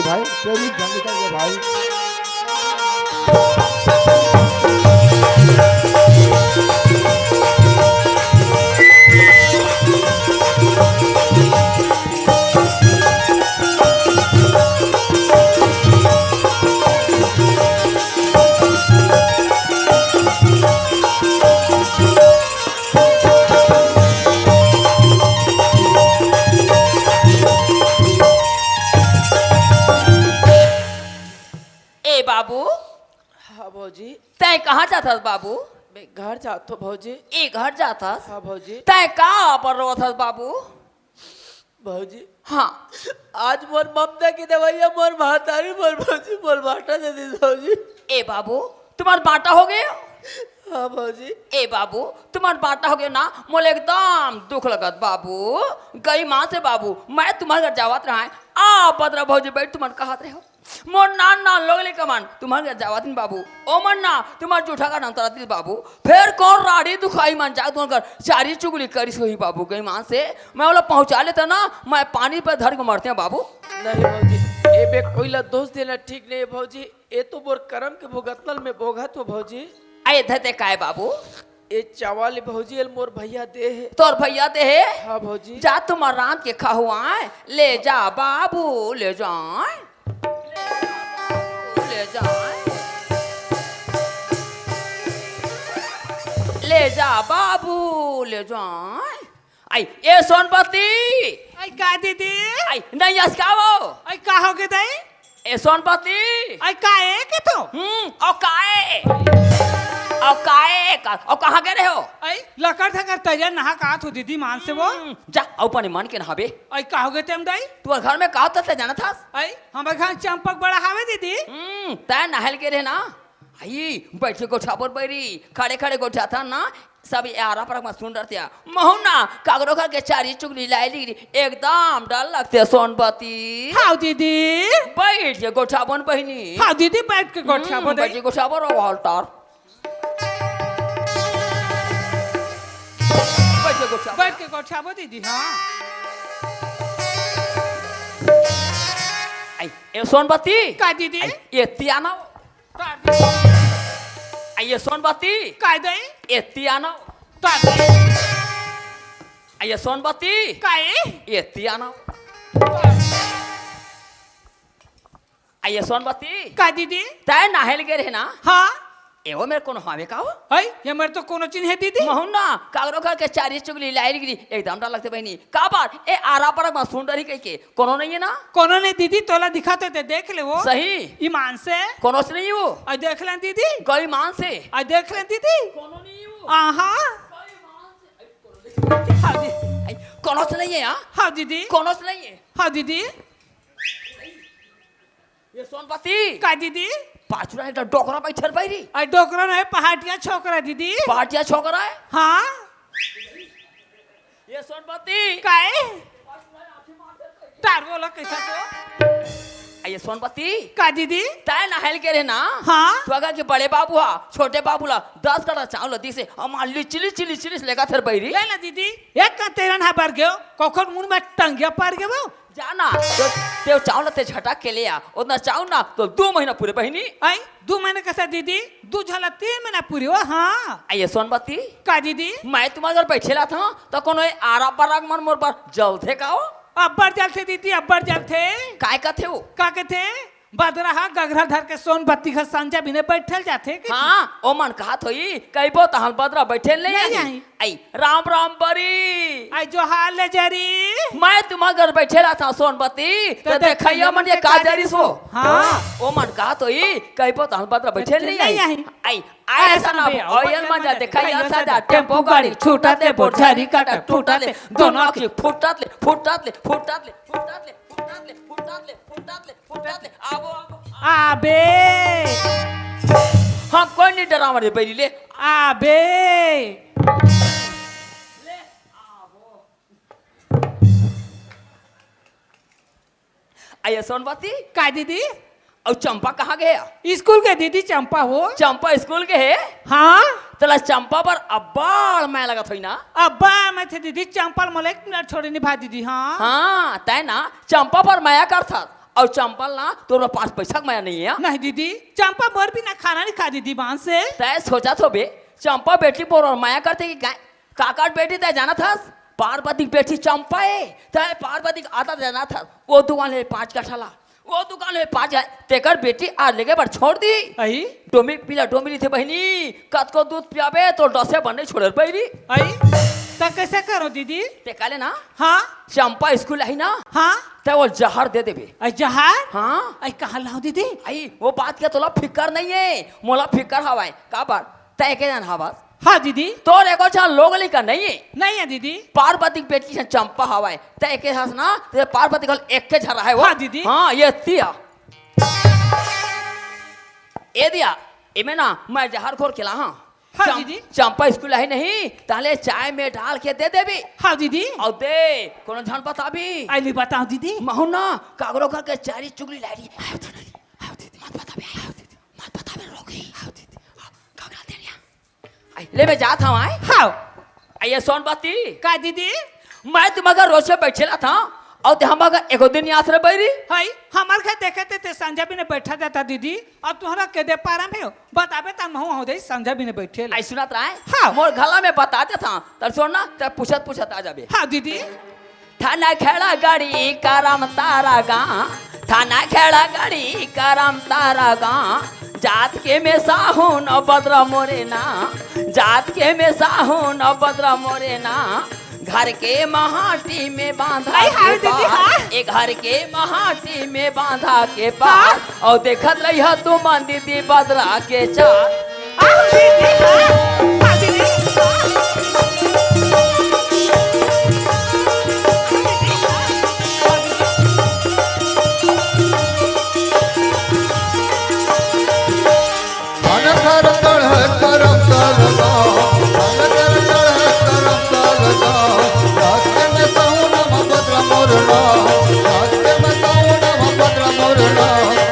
भाई तेरी ढंग का भाई। ए बाबू, हाँ भौजी। तय कहाँ जाता बाबू? मैं घर जातो भौजी। ए घर जाता? हाँ भौजी। तय कहाँ पर रोता बाबू? भौजी हाँ, आज मोर ममता की दवाइया मोर महतारी मोर भौजी मोर बाटा दे दी भौजी। ए बाबू तुम्हारा बाटा हो गया? हाँ भौजी। ए बाबू तुम्हारा बाटा हो गया ना, मोले एकदम दुख लगत बाबू। गई माँ से बाबू मैं तुम्हारे घर जावत रहा है, आ पदरा भौजी बैठ तुम्हारे कहत रहे हो मोर नान ना लोग ले कमान तुम्हारे घर जावत नहीं बाबू। ओ मन ना तुम्हारा जूठा का नाम तरती बाबू, फिर कौन राड़ी दुखाई मन जा तुम्हारे घर चारी चुगली करी सोही बाबू। गई माँ से मैं बोला पहुँचा लेता ना, मैं पानी पर धर के मरते हैं बाबू। नहीं भौजी, ए बे कोई ला दोष देना ठीक नहीं है भौजी। ए तो मोर कर्म के भोगतल में भोगत हो भौजी। आए धते काय बाबू? ए चावल भौजी एल मोर भैया दे है। तोर भैया दे है? हाँ भौजी। जा तुम्हार रात के खहुआए ले जा बाबू, ले जाए ले जाए ले जा बाबू ले जाए। आई ए सोनपति, आई का दीदी? आई नहीं अस्कावो। आई का हो गए दाई? ए सोनपति, आई का है के तो? और काए और काए का और कहाँ गए रहे हो? आई लकर थकर तैयार नहा का थो दीदी मान से वो? जा ऊपर मन के नहाबे। आई का हो गए तेम दाई? तू घर में कहा था जाना था? आई हमारे घर चंपक बड़ा हावे दीदी। तय नहल के रहे ना, आई बैठे गोठा पर बैरी खड़े खड़े गोठा था ना, सब यारा पर मत सुन रहे महुना कागरो घर के चारी चुगली लाई ली एकदम डर लगते सोनपति। हाँ दीदी। बैठ के गोठा बन बहनी। हाँ दीदी बैठ के गोठा पर बैठ के गोठा पर हॉल्टर बैठ के गोठा पर दीदी। हाँ आई ए सोनपति का दीदी? ये तियाना आई ये सोनपति का दाई? ये तियाना का दाई? आई ये सोनपति का है? ये तियाना आई ये सोनपति का दीदी? तय नहल के रहे ना। हाँ एवो मेरे को हवे का हो? आई ये मेरे तो कोनो चिन्ह है दीदी। महुना कागरो घर के चारी चुगली लाई गिरी एकदम डर लगते बहनी। का बात ए आरा पर मत सुन रही कह के कोनो नहीं है ना? कोनो नहीं दीदी, तोला दिखाते थे देख ले वो। सही ईमान से कोनो से नहीं वो। आई देख लें दीदी। गई मान से आई देख लें दीदी। कोनो नहीं वो। आहा हाँ दी कोनो से नहीं है। हाँ हाँ दीदी। कोनो से नहीं है। हाँ दीदी। ये सोनपति का दीदी? पाचुरा एक डोकरा बैठल बैरी। आई डोकरा नहीं पहाटिया छोकरा दीदी। पाटिया छोकरा है। हाँ ये सोनपति का है? तार बोला कैसा तो? ये सोनपति का दीदी? तय नहल के रहे ना। हाँ तो अगर के बड़े बाबू हा छोटे बाबू ला 10 कड़ा चावल दी से हम लिचिली चिली चिली लेगा थर बैरी। ले ना दीदी, एक का तेरा ना पर गयो कोखर मुंह में टंगिया पर गयो वो। जाना तो ते चावल ते झटक के ले आ उतना चावल ना तो 2 महीना पूरे बहनी। आई 2 महीने कैसा दीदी? 2 झाला 3 महीना पूरी हो। हाँ ये सोनपति का दीदी? मैं तुम्हारे घर बैठेला था तो कोनो आरा पराग मन मोर पर जल थे का हो? अब्बर जल थे दीदी, अब्बर जल थे। काय का थे वो? का के थे? बदरहा गगरा धर के सोनपत्ती का संजा बिने बैठल जाते के। हाँ ओ मन कहा थोई कई बो तहल बदरा बैठे ले नहीं आई। आई राम राम बरी आई जो हाल ले जरी। मैं तुम्हारे घर बैठेला था सोनपति तो देखैया मन ये का जरी सो। हाँ ओ मन कहा थोई कई बो तहल बदरा बैठे ले आई। आई ऐसा ना ना ऑयल मजा देखैया सादा टेम्पो गाड़ी छूटत ले बोझारी काटा टूटत ले दोनों आंखें फुटत ले फुटत ले फुटत ले फुटत ले फुटत ले फुटत ले फुटत ले फुटत ले आबो आबो आबे हम कोई नहीं डरा मरे पहली ले आबे आइए सोनपति का दीदी? और चंपा कहाँ गया? स्कूल के दीदी चंपा हो। चंपा स्कूल के है। हाँ तला चंपा पर अब्बाड़ मैं लगा थोई ना। अब्बा मैं थे दीदी चंपा मोले एक मिनट छोड़े निभा दीदी। हाँ हाँ तय ना चंपा पर माया कर था और चंपल ना तो पास पैसा माया नहीं है। नहीं दीदी चंपा मोर भी ना खाना नहीं खा दीदी बांस से। तय सोचा तो बे चंपा बेटी बोर और माया करते कि गाय काकाट बेटी तय जाना था पार्वती बेटी चंपा है तय पार्वती आता जाना था वो दुकान है 5 का ठला वो दुकान है 5 है तेकर बेटी आज लेके पर छोड़ दी आई डोमी पीला डोमिली थे बहनी कत को दूध पियाबे तो डसे बनने छोड़ पैरी आई तो कैसे करो दीदी। ते काले ना हाँ चंपा स्कूल आई ना हाँ ते वो जहर दे देबे। आई जहार हाँ आई कहाँ लाओ दीदी। आई वो बात क्या तोला फिकर नहीं है मोला फिकर हवाए का बात तय के जान हवा हाँ दीदी तो एको छा लोग लिखा नहीं है नहीं है दीदी। पार्वती बेटी से चंपा हवाए तय के हंस ना ते पार्वती कल एक के झरा है वो। हाँ दीदी। हाँ ये तिया ए दिया इमे ना मैं जहर खोर खिला हाँ हाँ दीदी। चंपा स्कूल है नहीं ताले चाय में डाल के दे देबी हाँ दीदी और दे कोनो जान बता भी आई बताओ दीदी। महू ना कागरो करके चारी चुगली लाड़ी मत बता बे मत बता बे रोगी कागरा दे रिया आई ले मैं जात हूं आई हाँ आइए सोन बाती का दीदी मैं तुम्हारा रोज से बैठेला था और ते हम अगर एको दिन याद रह बैरी हाय हमार घर देखे थे संजय भी ने बैठा जाता दीदी अब तुम्हारा के दे पारा में हो बताबे त महू हो दे संजय भी ने बैठे आई सुनत रहा है हाँ। मोर गला में बताते था तर सुन ना ते पूछत आ जाबे। हाँ दीदी थाना खेड़ा गाड़ी करम तारा गा थाना खेड़ा गाड़ी करम तारा गा जात के में साहू न बदरा मोरे ना जात के में साहू न बदरा मोरे ना घर के महाटी में बांधा हाय, हाय, के दीदी, पार हाँ। एक घर के महाटी में बांधा के पार और देखत रही है तू मन दीदी बदरा के चार हाँ दीदी हाँ दीदी मन कर तड़ करम तलगा मन कर तड़ करम तलगा रास्ते में साहू नम भद्र मोरला रास्ते में साहू नम भद्र मोरला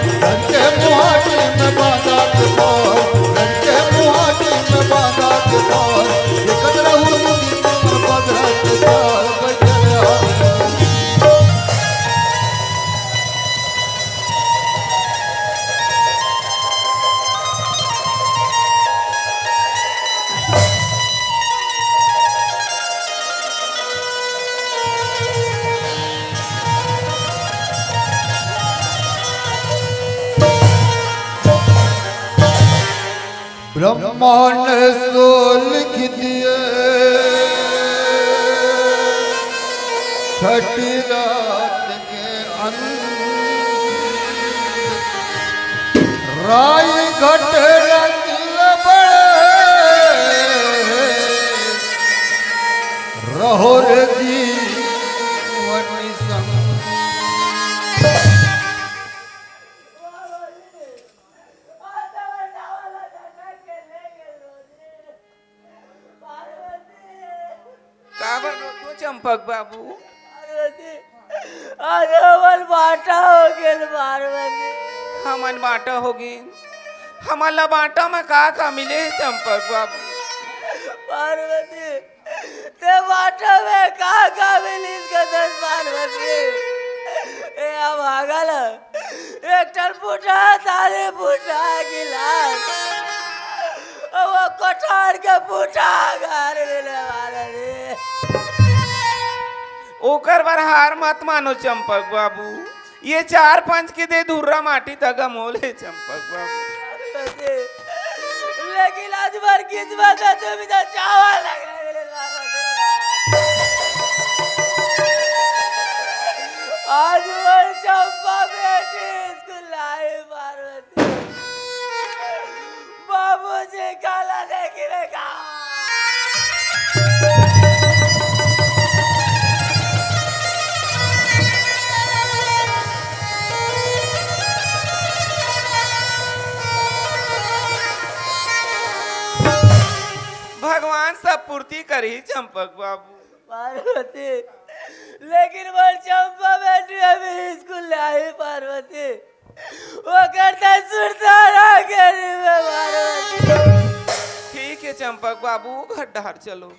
घर के मुहाटी में बांधा के पार घर के मुहाटी में बांधा के पार दिखत रहू मुदी तुम भद्र के पार बैठे आ ब्रह्मांड सो लिख दिए छठी रात के अंत राय घट रंग बड़े रहो रे जीवनी संग का बनो तो चंपक बाबू आज हमार बाटा हो गेल पार्वती हमन बाटा होगी हमला बाटा में का मिले चंपक बाबू पार्वती ते बाटा में का मिली इसका 10 पार्वती ए अब आगल एक टन फूटा तारे फूटा गिलास वो कटार के फूटा घर मिले पार्वती ओकर बार हार मत मानो चंपक बाबू ये 4-5 के दे धुर्रा माटी तगा मोले चंपक बाबू लेकिन आज बार किस्मत है तो भी तो चावल लग रहा है आज वो चंपा बेटी स्कूल आई पार्वती बाबूजी काला देखने का भगवान सब पूर्ति करी चंपक बाबू पार्वती लेकिन वो चंपा बेटी अभी स्कूल आई पार्वती वो करता सुरता रहा गरीब में पार्वती ठीक है चंपक बाबू घर डहर चलो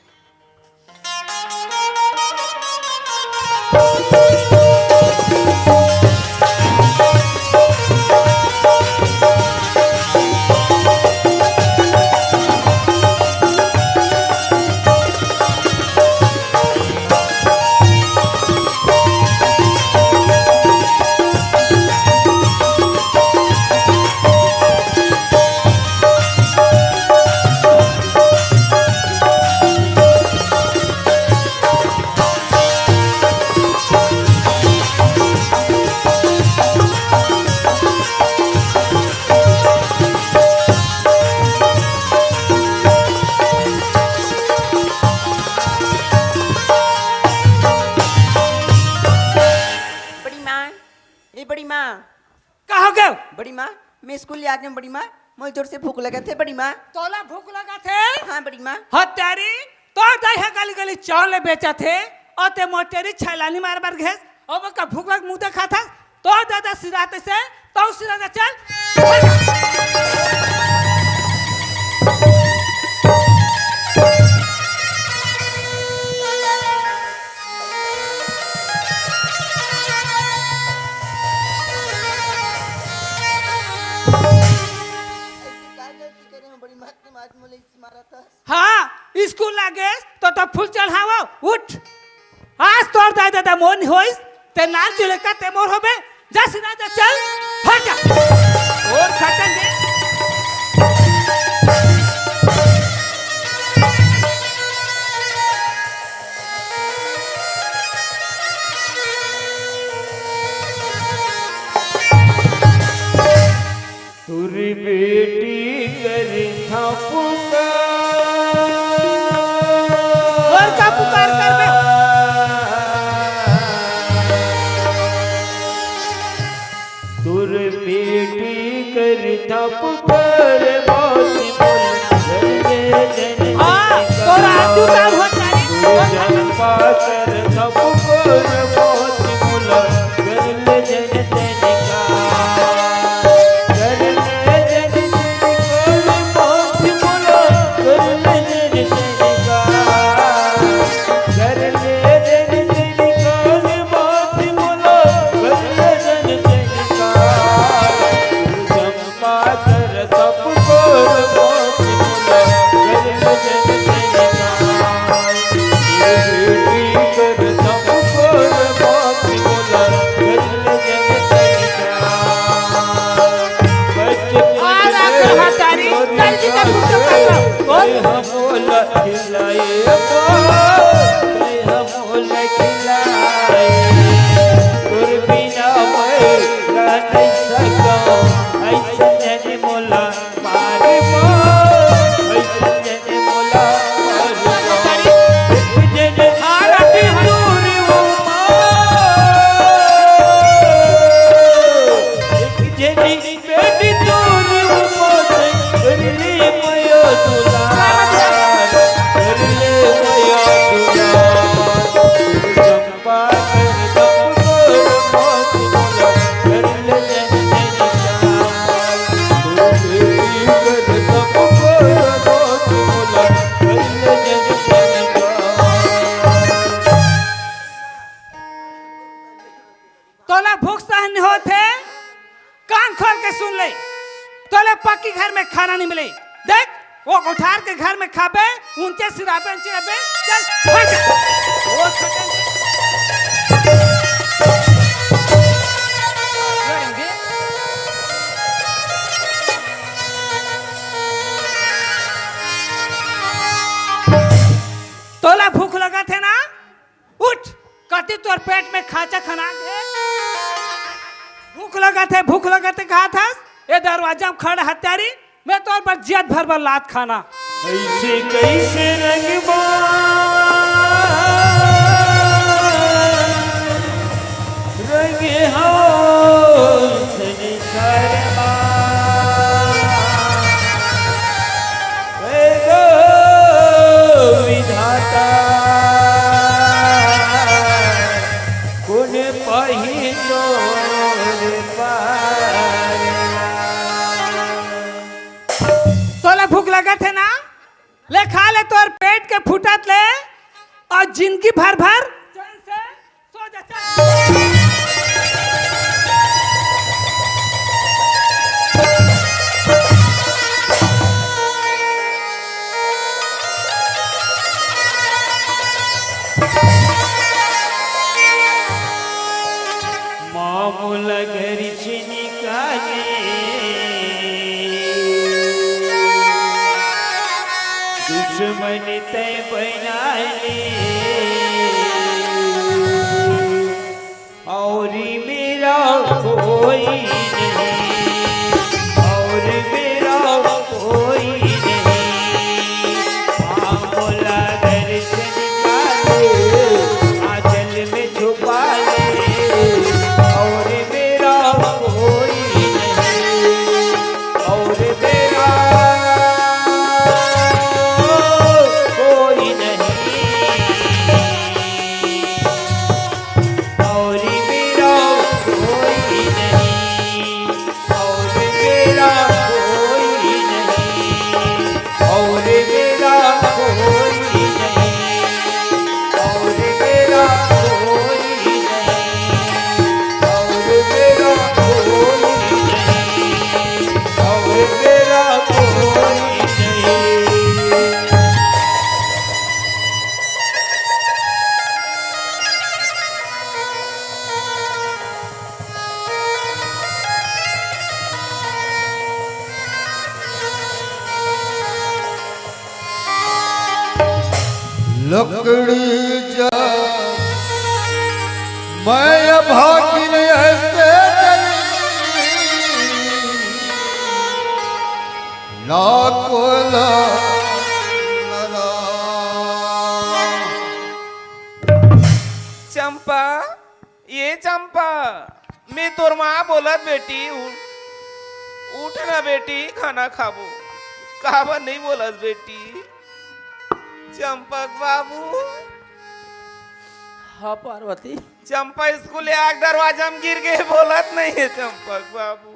कहो गए बड़ी माँ मैं स्कूल ले आ गई बड़ी माँ मुझे जोर से भूख लगा थे बड़ी माँ। तोला भूख लगा थे हाँ बड़ी माँ। हत्यारी तो दाई है गली गली चावल ले बेचा थे और ते मोटेरी छैलानी मार मार घेस और का भूख लग मुंह देखा था तो दादा सिराते से तो सिराते चल बड़ी माँ तुम आज मुझे मारा था। हाँ स्कूल लागे तो फूल चढ़ावा उठ आज तोर दाई दादा मोन होइस ते नाल चले का ते मोर होबे जा सिरा जा चल हट जा और खटन दे तुरी बेटी करी था पुकार और का पुकार कर बे तुर बेटी करी था पुकार मौसी बोल हां तोरा आजू काम होता रे जन्मा कर था पुकार मौसी बोल गरले जन तेनिका तोला भूख सहन नहीं होते कान खोल के सुन ले तोले पक्की घर में खाना नहीं मिले देख वो कोठार के घर में खाबे ऊंचे सिराबे चिराबे चल हट वो खटन रहेंगे तोला भूख लगा थे ना उठ कति तोर पेट में खाचा खना दे भूख लगा थे कहा था ये दरवाजा में खड़ा हत्यारी मैं तोर पर जियत भर भर लात खाना ऐसे कैसे रंगबा रंगे हो संसारमा गो विधाता कौन पहिलो तोला भूख लगा थे ना ले खा ले तोर पेट के फुटत ले और जिंदगी भर भर चैन से सो जा चल मामूल घर से निकाले दुश्मन तय बनाले और मेरा कोई नहीं और मेरा कोई नहीं मामूल घर से निकाले आंचल में छुपा ले और मेरा कोई लकड़ी जा मैं भागिन ऐसे चंपा, ये चंपा, मैं तोर माँ बोलत बेटी उठ ना बेटी, खाना खाबो। काबर नहीं बोलत बेटी? चंपक बाबू। हाँ पार्वती। चंपा स्कूल आग दरवाजा में गिर गए, बोलत नहीं है चंपक बाबू।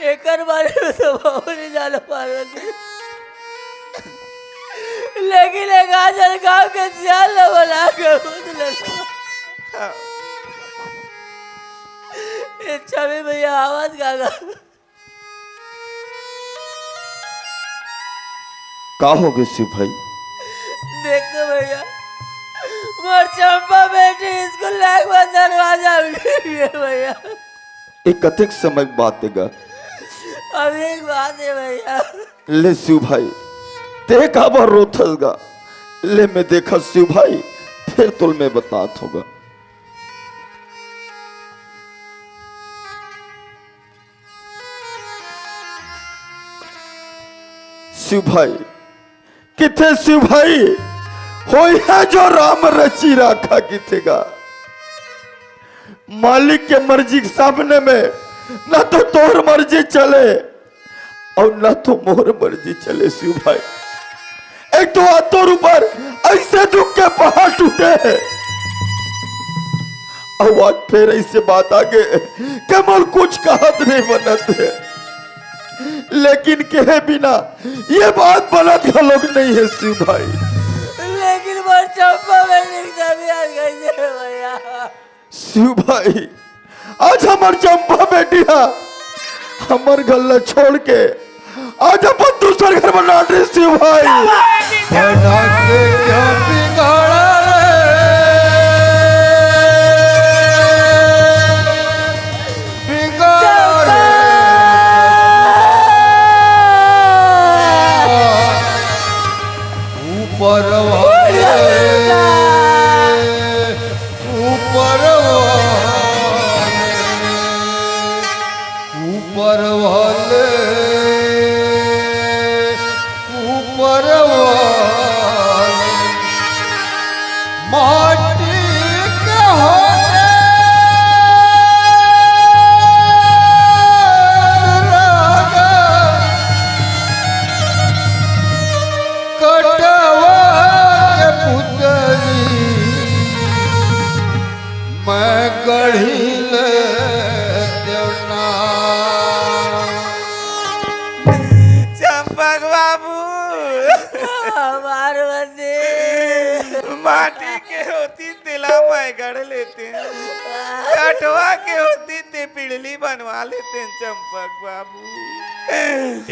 एक बारे में तो बाबू नहीं जाना पार्वती, लेकिन एक आजल गाँव के सियाल न बना के छवि भैया आवाज गागा। का हो गए शिव भाई? देखो भैया, मोर चंपा बेटी स्कूल लाग दरवाजा में गिर गई भैया। एक कथिक समय बात देगा। अब एक बात है भैया। ले शिव भाई, देखा बार रोथसगा। ले मैं देखा शिव भाई, फिर तुल में बतात होगा। शिव भाई किथे? शिव भाई हो है जो राम रची राखा किथेगा। मालिक के मर्जी के सामने में ना तो तोर मर्जी चले और ना तो मोर मर्जी चले। शिव भाई एक तो हाथों ऊपर ऐसे दुख के पहाड़ टूटे हैं और आज फिर ऐसे बात आगे कमल कुछ कहत नहीं बनत है, लेकिन कहे बिना ये बात बनत लोग नहीं है। शिव भाई लेकिन मोर चंपा बेटी भैया। शिव भाई आज हमार चंपा बेटिया हमार गल्ला छोड़ के आज अपन दूसर घर बना रहे। शिव भाई बना के क्या बिगाड़ा रे, बिगाड़े ऊपर वाले, ऊपर वाले, ऊपर वाले, ऊपर वाले माटी के होते रागा कटवा के पुतली मैं गढ़ी ले देवना। चंपक बाबू पार्वती माटी के होती तिला मैं गढ़ लेते हैं, कटवा के होती ते पिड़ली बनवा लेते हैं। चंपक बाबू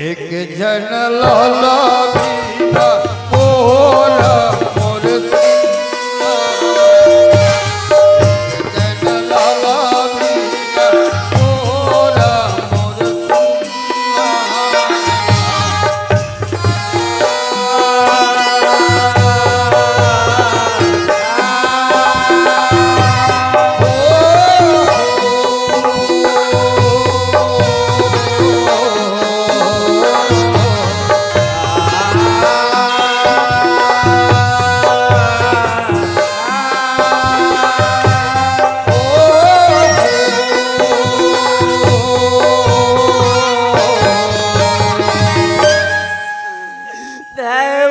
एक जन लाला बीना मोरा मोर सीना, एक जन लाला बीना मोरा मोर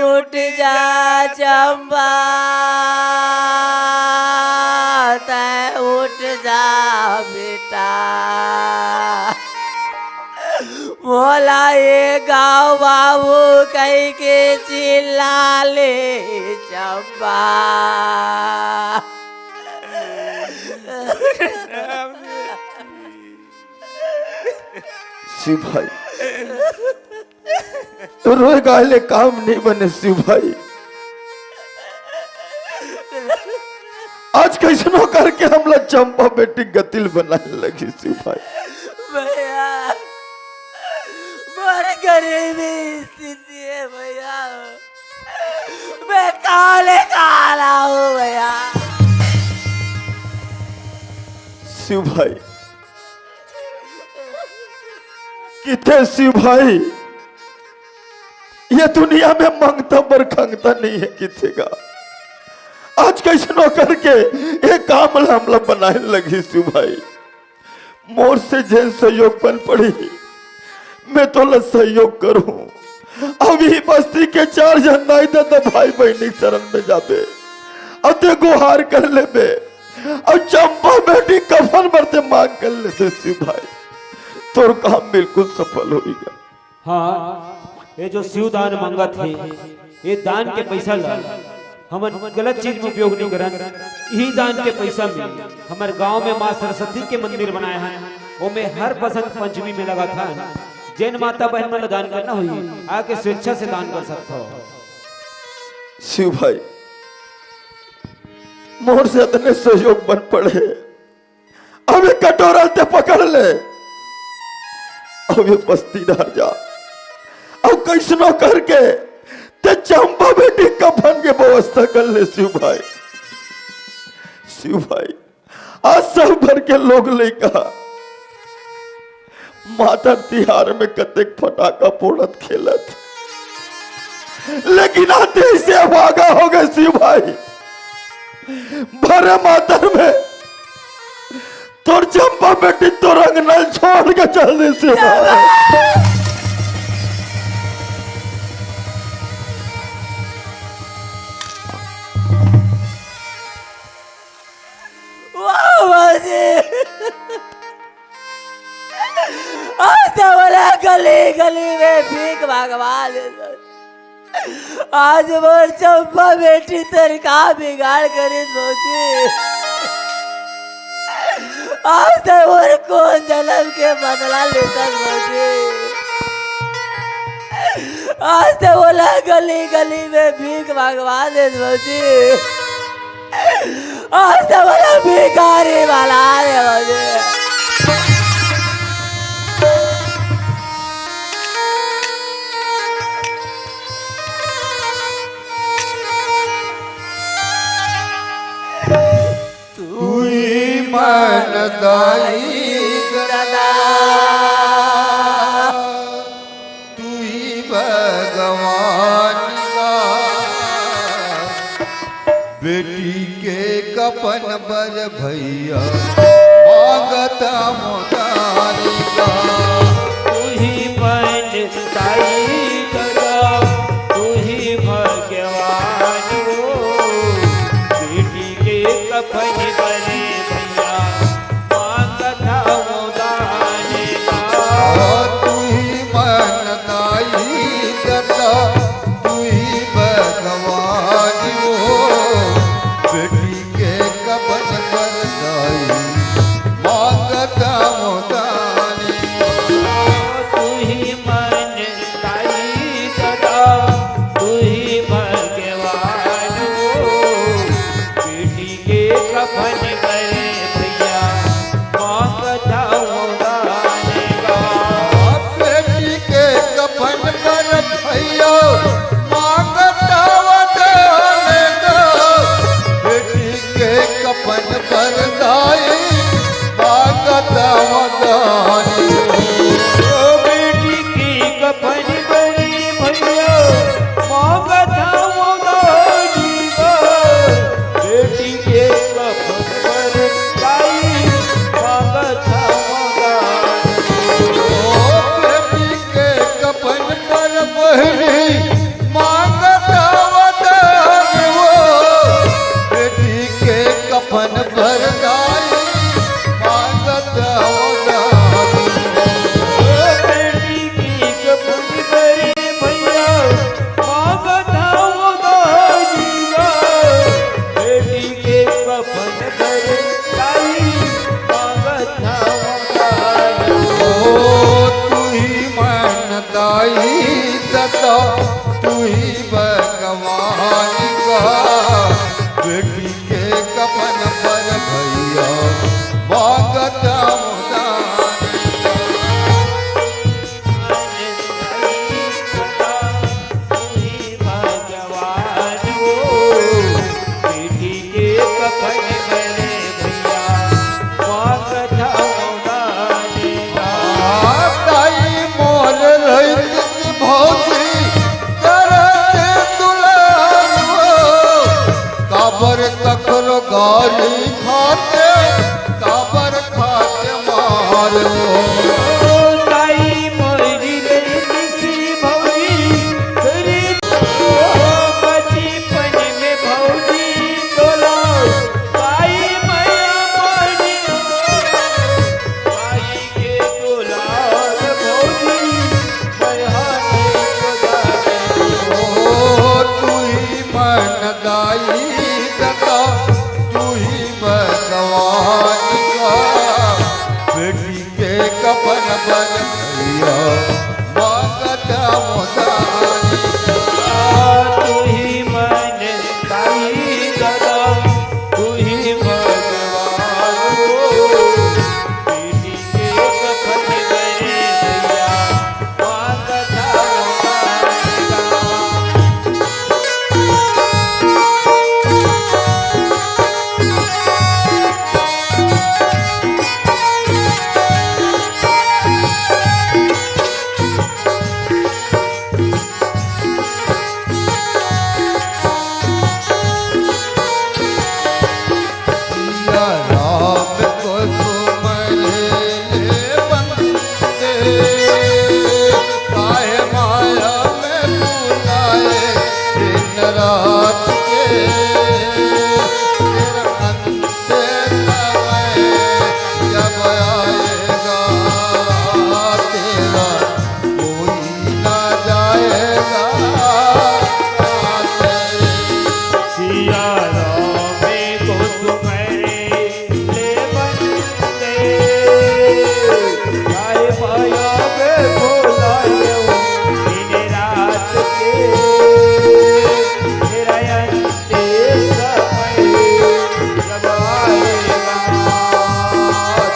उठ जा चंपा, तै उठ जा बेटा। बोला ये गाँव बाबू कहीं के चिल्ला ले चंपा। शिव भाई तो रोए गाले काम नहीं बने। शिव भाई आज कैसनो करके हम लोग चंपा बेटी गतिल बनाने लगी। शिव भाई भैया बड़ी गरीबी स्थिति है भैया, मैं काले काला हूँ भैया। शिव भाई कितने शिव भाई, ये दुनिया में मांगता पर खंगता नहीं है किथे का। आज कैसनो करके एक काम हमला बनाने लगी शिव भाई। मोर से जैन सहयोग बन पड़ी, मैं तो ल सहयोग करूं। अभी बस्ती के 4 जन नहीं तो भाई बहनी शरण में जाबे और ते गुहार कर लेबे और चंपा बेटी कफन भरते मांग कर ले शिव भाई, तोर काम बिल्कुल सफल होगा। हाँ, ये जो शिव दान मांगा थे, ये दान के पैसा ला हमन गलत चीज में उपयोग नहीं करन। यही दान के पैसा में हमारे गांव में माँ सरस्वती के मंदिर बनाया है, वो में हर बसंत पंचमी में लगा था। जैन माता बहन में दान करना हुई, आके स्वेच्छा से दान कर सकते हो। शिव भाई मोर से इतने सहयोग बन पड़े, अभी कटोरा ते पकड़ ले, अभी बस्ती डाल जा अब कैसनो करके ते चंपा बेटी कफन के व्यवस्था कर ले शिव भाई। शिव भाई आज सब भर के लोग ले कहा माता तिहार में कतेक फटाका फोड़त खेलत, लेकिन आते से भागा हो गए शिव भाई। भरे मातर में तोर चंपा बेटी तो रंग नल छोड़ के चल दे शिव भाई। आज तो बोला गली गली में भीख भगवान, आज मोर चंपा बेटी तेरे का बिगाड़ करी सोची। आज तो मोर कौन जन्म के बदला लेता सोची। आज तो बोला गली गली में भीख भगवान सोची। आज तो बोला भिखारी वाला रे मुझे। मनदाई गदा तू ही भगवान का, बेटी के कपन बर भैया मांगता मोटारी का। तू ही बनताई गदा, तू ही भगवान हो, बेटी के कफन बने भैया मांगता मोदान का। तू ही मनदाई गदा तू ही भगवान हो, बेटी के कपन बर दाई मांगता मोटारी। तू ही बनताई गदा, तू ही भगवान हो, बेटी के कफन बने भैया मांगता मोदान का। बेटी के कफन पर भैया मांगता वदान का, बेटी के कफन पर दाई मांगता वदान। बेटी की कफन बनी भैया मांगता मोदानी का, बेटी के कफन पर दाई मांगता मोदानी। बेटी के कफन पर बहनी मांगता वदान वो, बेटी के कफन पर दाई मांगता वदान। बेटी की कफन बनी भैया मांगता मोदानी का, बेटी के कफन पर दाई मांगता मोदानी। तू ही मनदाई दत्ता तू ही भगवान का, बेटी के कफन पर भैया मांगता मुदान। तू ही भगवान भैया मांगता मुदारी तू ही मन ताई दादा तू ही भगवान हो बेटी के कफन करे भैया मांगता या राम को तुम्हारे बंदे काहे माया में बुलाए दिन रात के फिर अंते समय जब आएगा तेरा कोई ना जाएगा तेरे सिया राम को तुम्हारे ले बंदे गाय माया में बोलाए दिन रात के मेरा अंते समय जब आएगा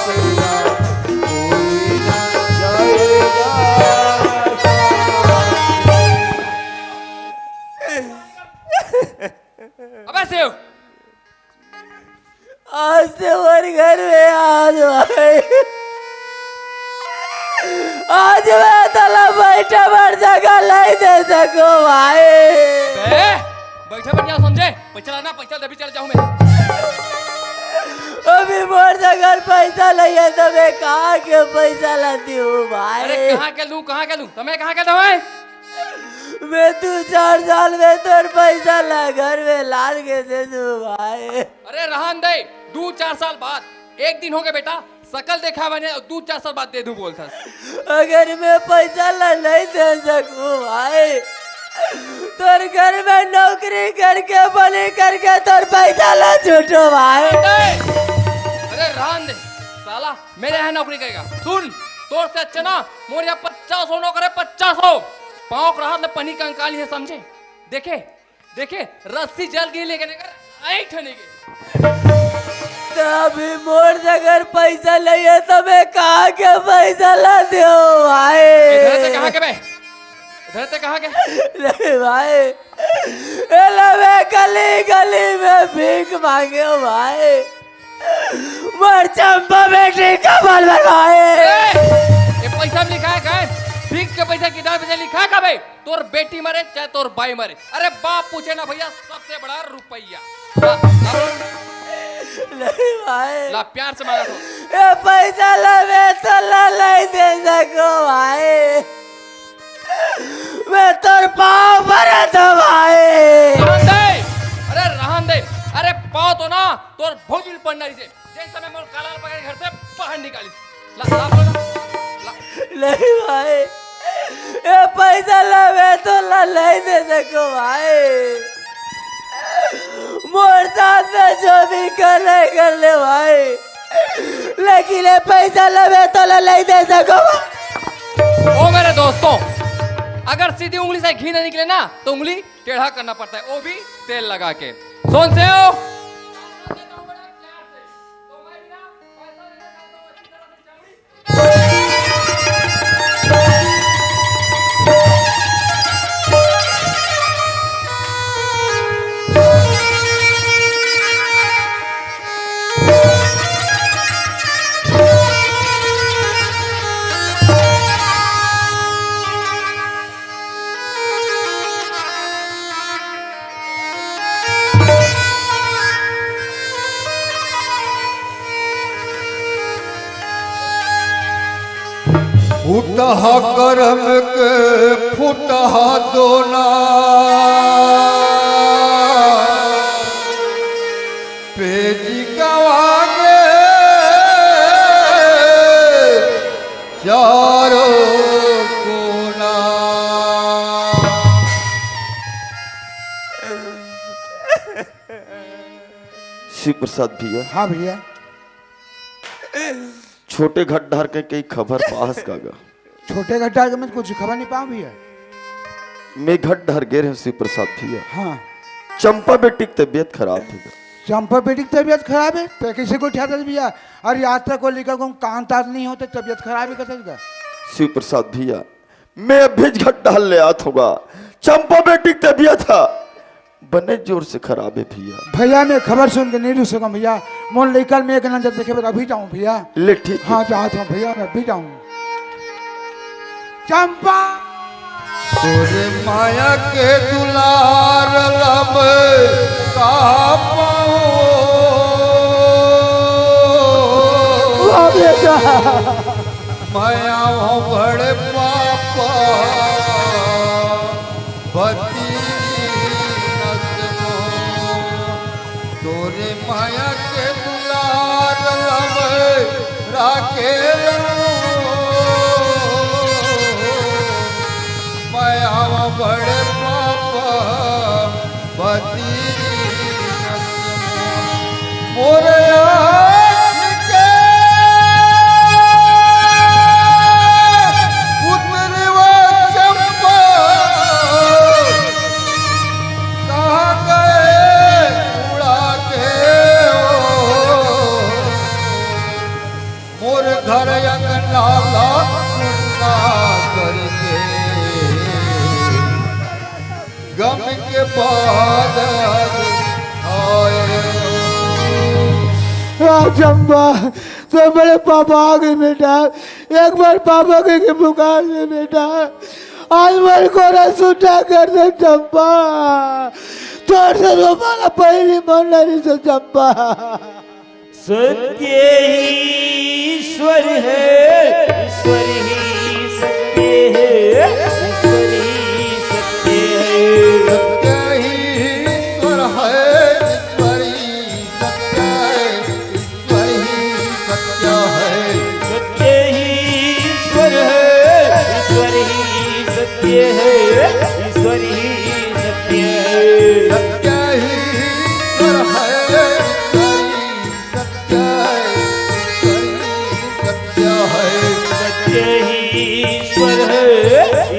तेरा कोई ना जाएगा अबे शिव आज से और घर में आज मैं तला बैठा भर जगह नहीं दे सको भाई बे बैठे बैठ जाओ समझे पैसा लाना पैसा दे भी चल जाऊं मैं अभी मोर जगह पैसा नहीं है तो मैं कहाँ के पैसा लाती हूँ अरे भाई कहाँ के लूं तुम्हें कहाँ के दूं मैं मैं 2-4 साल में तो पैसा ला घर में लाल के दे दूँ भाई अरे रहन दे 2-4 साल बाद एक दिन हो गए बेटा शकल देखा मैंने 2-4 साल बाद दे दूं बोलता अगर मैं पैसा ला नहीं दे सकूं भाई तोर घर में नौकरी करके बनी करके तोर पैसा ला छूटो भाई अरे रहन दे साला मेरे यहाँ नौकरी करेगा सुन तोर से अच्छा ना मोर यहाँ 50 नौकर है 50 पाँव रहा न पनी कंकाली है समझे देखे देखे रस्सी जल गई लेकर आई ठने के तो अभी मोर जगह पैसा नहीं है तो मैं कहाँ के पैसा ला दो भाई इधर से कहाँ के बे इधर से कहाँ के नहीं भाई मैं गली गली में भीख मांगे हो भाई मोर चंपा बेटी कमल भाई ये पैसा में लिखा है क्या भीख के पैसा किताब पे लिखा है का भाई तोर बेटी मरे चाहे तोर भाई मरे अरे बाप पूछे ना भैया सबसे बड़ा रुपया नहीं भाई ला प्यार से मांगा तो ये पैसा लवे तो ला नहीं दे सको भाई मैं तोर पाँव भरे तो भाई रहन दे अरे रहन दे अरे पाओ तो ना तोर भोजल पंडारी से जैसे मैं मोर काला पकड़ घर से बाहर निकाली ला ला बोला ला नहीं भाई ये पैसा लवे तो ला नहीं दे सको भाई मोर साथ में जो भी कर ले भाई लेकिन ये पैसा लवे तो ला नहीं दे सको ओ मेरे दोस्तों अगर सीधी उंगली से घी न निकले ना तो उंगली टेढ़ा करना पड़ता है वो भी तेल लगा के सुन से हो फुटहा करम के फुटहा दोना पेजी गवागे चारों कोना शिव प्रसाद भैया हाँ भैया छोटे घड्डार के कई खबर पास कागा छोटे गड्ढा के मैं कुछ खबर नहीं पाऊँ भैया। मैं घड्डार गे रहे शिव प्रसाद भैया हाँ चंपा बेटी की तबीयत खराब थी चंपा बेटी की तबीयत खराब है तो किसी को उठा दे भैया। और यात्रा को लेकर को कान तार नहीं होते तबीयत खराब ही कर सकता। शिव प्रसाद भैया मैं अभी घड्डार ले आता होगा चंपा बेटी की तबीयत था बने जोर से खराब है भैया। भैया मैं खबर सुन के नहीं रुक सका भैया। मोन लेकर मैं एक नजर देखे फिर अभी जाऊँ भैया। ले ठीक है। हाँ जाता हूँ भैया मैं अभी जाऊँ। चंपा तोरे माया के दुलार लब का बेटा माया हो बड़े पापा बती नसमो तोरे माया के दुलार लब राखे माया हो बड़े पापा बती नसमो मोरे घर अंगना सुना करके गम के बाद आए चंपा तो बड़े पापा आ गए बेटा। एक बार पापा के पुकार से बेटा आज मेरे को सुटा कर दे चंपा। तोड़ से रोमाना पहली मन नहीं से चंपा। सत्य ही ईश्वर है ईश्वर ही सत्य है ईश्वर ही सत्य है सत्य ही ईश्वर है ईश्वर ही सत्य है ईश्वर ही सत्य है सत्य ही ईश्वर है ईश्वर ही सत्य है ईश्वर ही सत्य है सत्य ही ईश्वर है सत्य ही ईश्वर है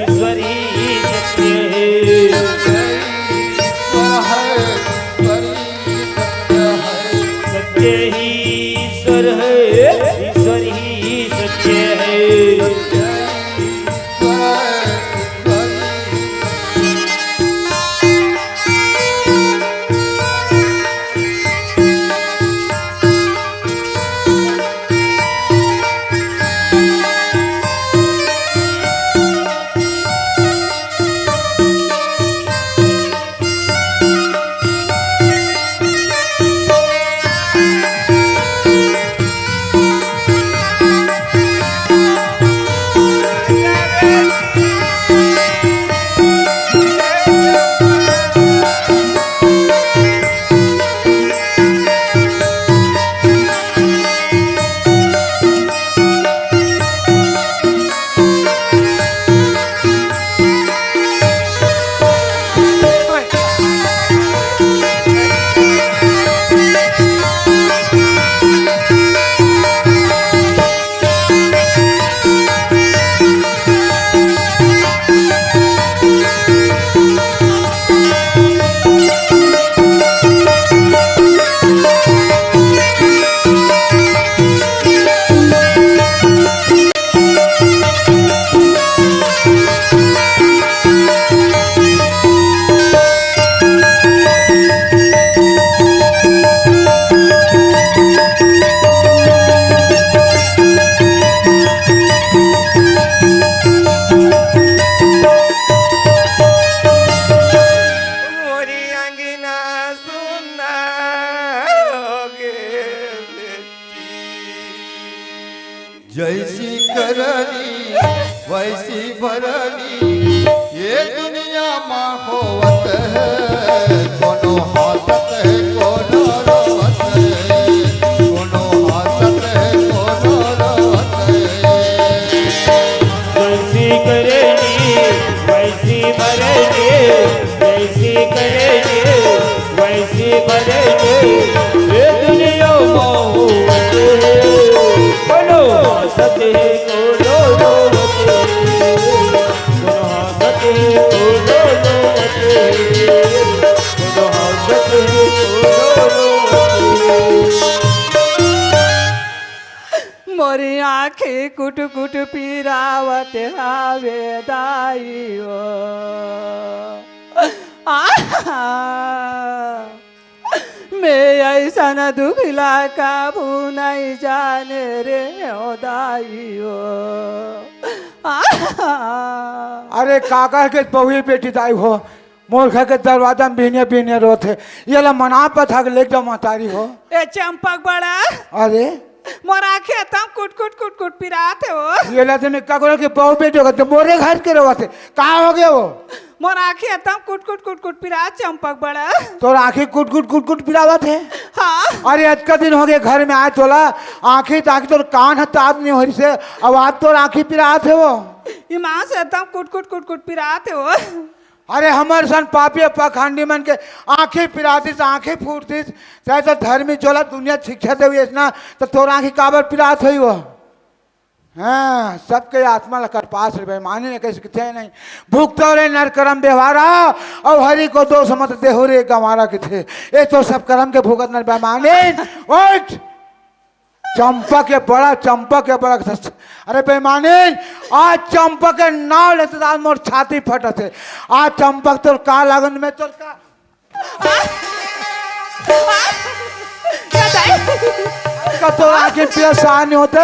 ईश्वर ही सत्य है सत्य ही ईश्वर है ईश्वर ही सत्य है जैसी करनी वैसी भरनी ये दुनिया माँ होवत है कोनो हाथत है कोनो रोवत है कोनो हाथत है कोनो रोवत है जैसी करेगी वैसी भरेगी जैसी करेगी वैसी भरेगी ये दुनिया मोहब्बत है बोलो हंसते को लो लो होते, दोनों हंसते को लो लो होते, दोनों हंसते को लो लो होते। मोरी आँखें कुट कुट पीरावत हावे दाइयो मैं ऐसा न दुखला काबू नहीं जाने रे ओ दाइयो अरे काका के बहुए बेटी दाई हो मूर्ख के दरवाजा में बीने बीने रोते ये ला मना पर था ले जाओ मातारी हो। ए चंपक बड़ा अरे मोर आँखें तम कुट कुट कुट कुट पिराते हो ये ला तुमने का करो कि बहु बेटी हो तो मोरे घर के रोते कहाँ हो गए वो मोर आँखें तम कुट कुट कुट कुट पिरा चंपक बड़ा तो आँखें कुट कुट कुट कुट पिरावत है। हाँ अरे अतका दिन हो गए घर में आए तोला आँखें ताकि तो कान है ताप नहीं हो रही से अब आज तो आँखें पिरात है वो ईमान से तम कुट कुट कुट कुट पिराते हो। अरे हमारे सन पापी पाखंडी मन के आंखें पिराती आंखें फूटती चाहे तो धर्मी चोला दुनिया शिक्षा दे हुई ना तो तोर आंखें काबर पिरात हुई वो। हाँ सबके आत्मा लकर पास रे माने ने कैसे किथे नहीं भुगतो रे नर कर्म व्यवहारा और हरि को दोष मत दे हो रे गंवारा किथे ये तो सब कर्म के भुगत नर बेमाने उठ चंपा के बड़ा अरे बेमाने आज चंपक के नाव लेते आज मोर छाती फटत है आज चंपक तोर का लगन में तोर का तो आंखें परेशान नहीं होते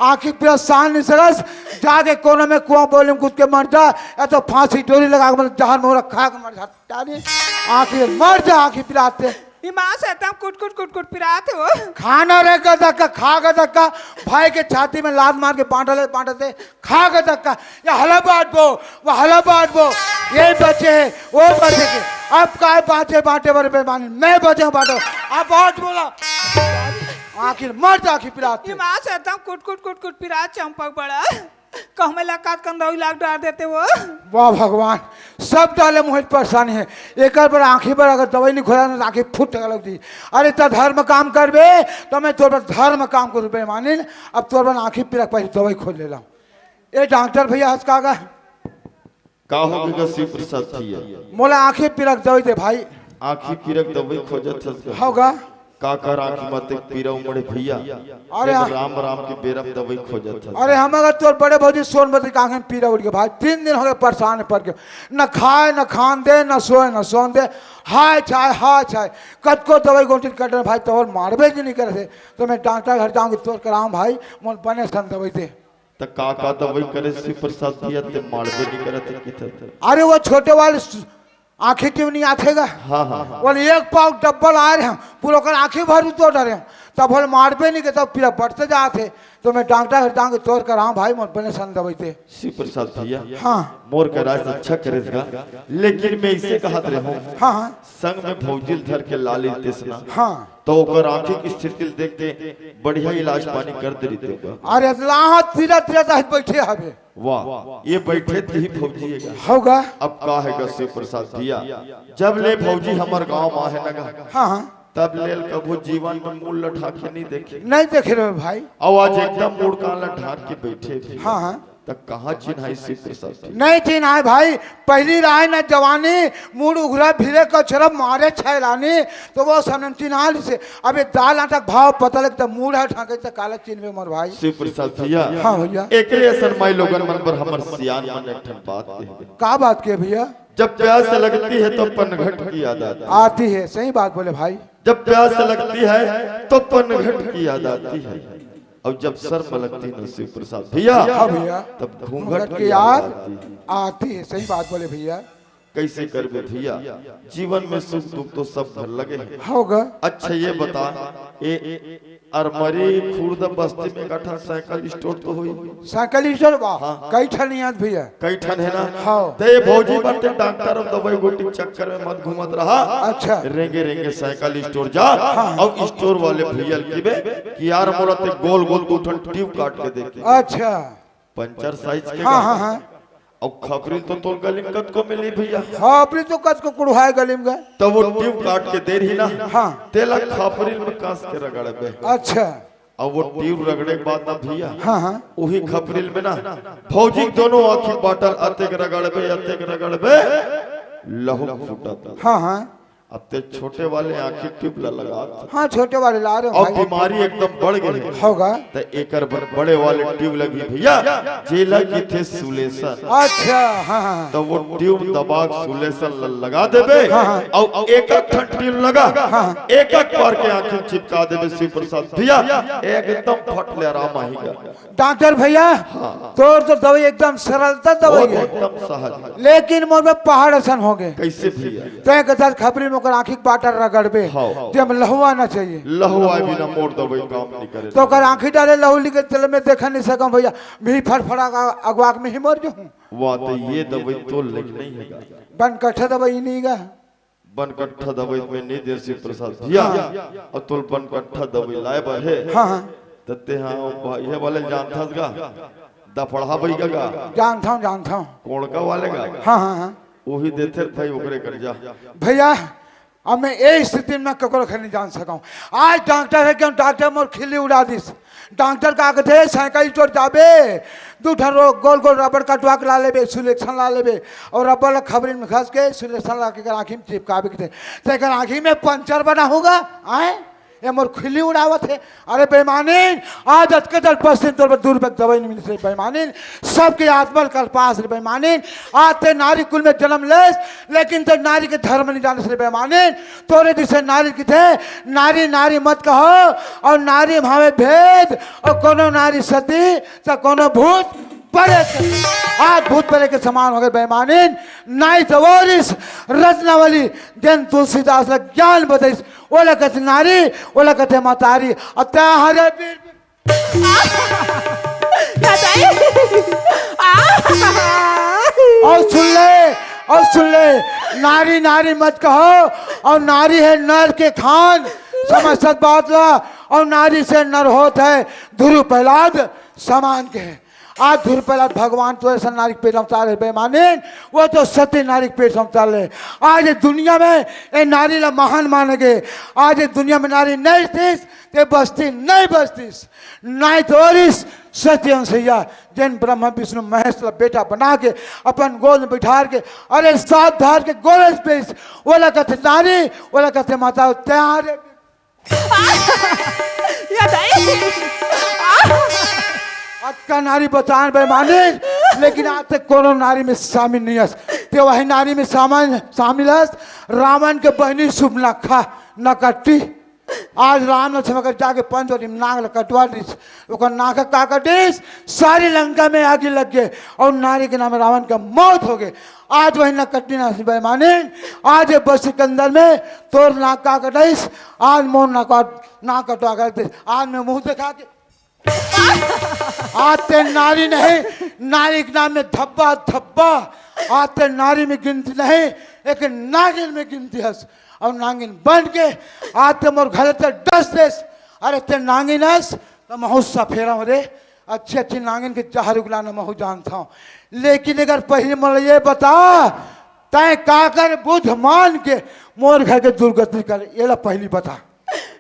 आंखें परेशान नहीं सकस जाके कोने में कुआं बोले कूद के मर जा या तो फांसी डोरी लगा के मतलब जहां मोरा खा के मर जा आंखें मर जा आंखें पिराते ईमान से तम कुट कुट कुट कुट पिराते हो। खाना रे का धक्का खा का धक्का भाई के छाती में लात मार के बांटते खा का धक्का या हला बांट बो ये बचे है वो बचे के अब काय बांटे बड़े बेमानी मैं बचे बांटो अब बांट बोला आखिर मर जा आखिर पिराते ईमान से तम कुट कुट कुट कुट पिरा चंपक बड़ा कह में लकात कंदौई लाग डाल देते वो। वाह भगवान सब डाले मुझे परेशानी है एक बार आंखें पर अगर दवाई नहीं खोला ना आंखें फुट लगती अरे तो धर्म काम कर बे तो मैं तोर पर धर्म काम करूँ बेमानी अब तोर पर आंखें पिरक पहले दवाई खोल ले लाऊं ये डॉक्टर भैया हंस का होगा शिव प्रसाद थिया मोला आंखें पिरक दवाई दे भाई आँखी पिरक दवाई खोजत हस होगा काकर आँखी मत पीरा उमड़े भैया अरे राम राम के बेरम दवाई खोजत हस अरे हम अगर तोर बड़े भौजी सोनमती के आंखें पीरा उड़ गए भाई 3 दिन हो गए परेशान पड़ के न खाए न खान दे न सोए न सोन दे हाय छाए कद को दवाई गोटी कट रहे भाई तो मारबे जी नहीं करे तो मैं डॉक्टर घर जाऊंगी तोर कराऊं भाई मोल बने सन दवाई दे त काका दवाई करे शिव प्रसाद थिया ते मारबे नहीं करत किथे अरे वो छोटे वाले आंखें क्यों नहीं आथेगा हाँ बोले एक पाव डब्बल आ रहे हैं पूरा कर आंखें भर तो डरे हैं तब बोले मार पे नहीं के तब फिर बढ़ते जाते तो मैं डॉक्टर जाऊंगे तोड़ कर हाँ भाई मोर बने सन दवाई थे शिव प्रसाद थिया हाँ मोर का राज अच्छा करेगा लेकिन मैं इसे कहत रहा हूँ हाँ संग में भौजिल धर के लाली तेसना हाँ तो ओकर आंखी की स्थिति देखते बढ़िया इलाज पानी कर दे रही अरे अतलाह तीरा बैठे हवे वाह ये बैठे थी फौजी होगा अब का है शिव प्रसाद दिया जब ले फौजी हमार गांव में है नगा हाँ तब लेल कबू जीवन में मूल लठा के नहीं देखे नहीं देख रहे भाई आवाज एकदम मूड का लठा के बैठे थे हाँ तब कहाँ चिन्हाई शिव प्रसाद नहीं चिन्हाई भाई पहली राय न जवानी मूड उघरा फिरे कचरब मारे छैलानी तो वो समन चिन्हा से अबे दाल आटा भाव पता लगता मूड है ठाके तो काला चिन्ह मोर भाई शिव प्रसाद भैया हाँ भैया एकरे असन माई लोगन मन पर हमर सियान मन एक ठन बात कहे का बात के भैया जब प्यास लगती है तो पनघट की याद आती है सही बात बोले भाई जब प्यास लगती है तो पनघट की याद आती है और जब शर्म लगती है शिव प्रसाद भैया हाँ भैया तब घूंघट की याद आती है सही बात बोले भैया कैसे करबे भैया जीवन में सुख दुख तो सब भर लगे होगा अच्छा ये बता अरमरी खुर्द बस्ती में इकट्ठा साइकिल स्टोर तो हुई साइकिल स्टोर कई ठन याद भैया कई ठन है ना हाँ ते भौजी बनते डॉक्टर और दवाई गोटी चक्कर में मत घूमत रहा अच्छा रेंगे साइकिल स्टोर जा और स्टोर वाले भैया कि यार मोरा ते गोल गोल दो ठन ट्यूब काट के देखे अच्छा पंचर साइज के हाँ और खपरी तो तोर गलिम कद को मिली भैया खपरी तो कद को कुड़वाए गलिम गए तो वो ट्यूब काट के दे रही ना हाँ तेला खपरी में कास के रगड़ बे अच्छा और वो ट्यूब रगड़े के बाद ना भैया हाँ हाँ वही खपरिल में ना फौजी दोनों आंखें बाटल अतेक रगड़बे लहू फूटा था। हाँ हाँ अब ते छोटे वाले आंखें ट्यूब लगा हाँ छोटे वाले ला रहे हो और भाई बीमारी एकदम बढ़ गई है होगा। तो एकर बड़े वाले ट्यूब लगी भैया जे लगी थे सुलेशन। अच्छा हाँ हाँ तो वो ट्यूब दबा सुलेशन लगा देबे और एक ट्यूब लगा एक बार के आंखें चिपका देबे शिव प्रसाद भैया एकदम फट ले आराम आएगा। डॉक्टर भैया तोर तो दवाई एकदम सरलता दवाई है एकदम सहज। लेकिन मोर में पहाड़ असन हो गए कैसे भैया तय के साथ खपरी में ओकर आंखी बाटर रगड़बे हाँ। जब लहुआ ना चाहिए लहू आए बिना मोड़ दबे काम नहीं करे तो ओकर आंखी डाले लहू लिखे चल में देख नहीं सकम भैया भी फड़फड़ा अगवाक में ही मर जो हूँ वो तो ये दवाई तो लेक नहीं है बन कट्ठा दवाई नहीं गा बनकट्ठा दवाई में नहीं दे शिव प्रसाद भैया और तुल बनकट्ठा दवाई लाए बहे हाँ हाँ तते हाँ ये वाले जानता का दफड़ा भाई का जानता हूँ कोणका वाले का हाँ हाँ हाँ वही देते भाई ओकरे कर जा भैया अब मैं ये स्थिति में ककरो नहीं जान सका आज डॉक्टर है क्यों डॉक्टर मोर खिल्ली उड़ा दिस डॉक्टर का कहते साइकिल चोट जाबे दू ठरो गोल गोल रबड़ कटवा के ला लेबे सुलेक्शन ला लेबे और रबड़ खबरी में घस के सुलेक्शन ला के आँखी में चिपकाबे के थे आँखी में पंचर बना होगा आए ये मोर खिल्ली उड़ावत है। अरे बेईमानीन आज अटकल पश्चिम तौर पर दूर तक दवाई नहीं मिली से बेईमानीन सबके आत्मल कल पास रे बेईमानीन आज ते नारी कुल में जन्म लेस लेकिन ते नारी के धर्म नहीं जाने से बेईमानीन तोरे जिसे नारी की थे नारी नारी मत कहो और नारी भावे भेद और कोनो नारी सती तो कोनो भूत परे आज भूत परे के समान हो गए बेईमानीन नाई सवोरिस रत्नावली जन तुलसीदास ज्ञान बताइस ओला कहते नारी ओला कहते मातारी अत्या हरे और सुन ले नारी नारी मत कहो और नारी है नर के खान समझ सत बात ला और नारी से नर होत है ध्रुव प्रहलाद समान के आज ध्रुव प्रहलाद भगवान तो ऐसा नारी पेट अवतार है बेईमानीन वो तो सत्य नारी पेट अवतार है। आज दुनिया में ये नारी ला महान माने गए आज दुनिया में नारी नहीं थी ते बस्ती नहीं बस्तीस नाई तोरिस सत्य अंशैया जिन ब्रह्मा विष्णु महेश ला बेटा बना के अपन गोद में बिठार के अरे सात धार के गोरस पे ओला कहते नारी ओला कहते माता तैयार आज का नारी बचान बेईमानीन लेकिन आज तक कोनो नारी में शामिल नहीं है ते वही नारी में शामिल है रावण के बहनी शुभनखा नकट्टी आज राम लक्ष्मण कर जाके पंच और नाग कटवा दी ओकर नाक का कटिस सारी लंका में आगे लग गए और नारी के नाम रावण का मौत हो गए। आज वही नकट्टी ना बेईमानीन आज बस के अंदर में तोर नाक का कटिस आज मोर नाक कटवा कर आज मैं मुंह दिखा के आते नारी नहीं नारी के नाम में धब्बा धब्बा आते नारी में गिनती नहीं एक नागिन में गिनती है और नागिन बन के आते मोर घर ते डस देस अरे ते नागिन हस तो महू सफेरा रे अच्छी अच्छी नागिन के जहर उगलाना महू जानता हूँ लेकिन अगर पहले मोर ये बता तय काकर बुद्ध मान के मोर घर के दुर्गति कर ये ला पहली बता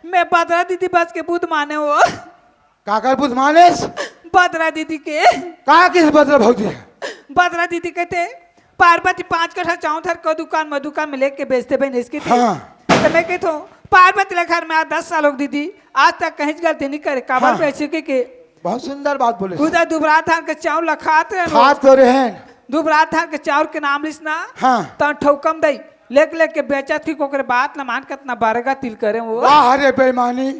मैं बदरा दीदी बस के बुद्ध माने हो काकर बुद्ध मानेस बदरा दीदी के का किस बदला भौजी बदरा दीदी कहते पार्वती 5 कट्ठा चाउथर को दुकान में लेके बेचते बहन इसकी थी हाँ। तो मैं कहता हूँ पार्वती ले घर में आज 10 साल हो दीदी आज तक कहीं गलती नहीं करे काबर हाँ। पैसे के बहुत सुंदर बात बोले उधर दुबरा धान के चाउर लखात हाथ तो रहे हैं दुबरा धान के चाउर के नाम लिस ना हाँ। तो ठौकम दई लेके बेचा थी कोकरे बात न मान कितना बारगा तिल करे वो वाह अरे बेईमानी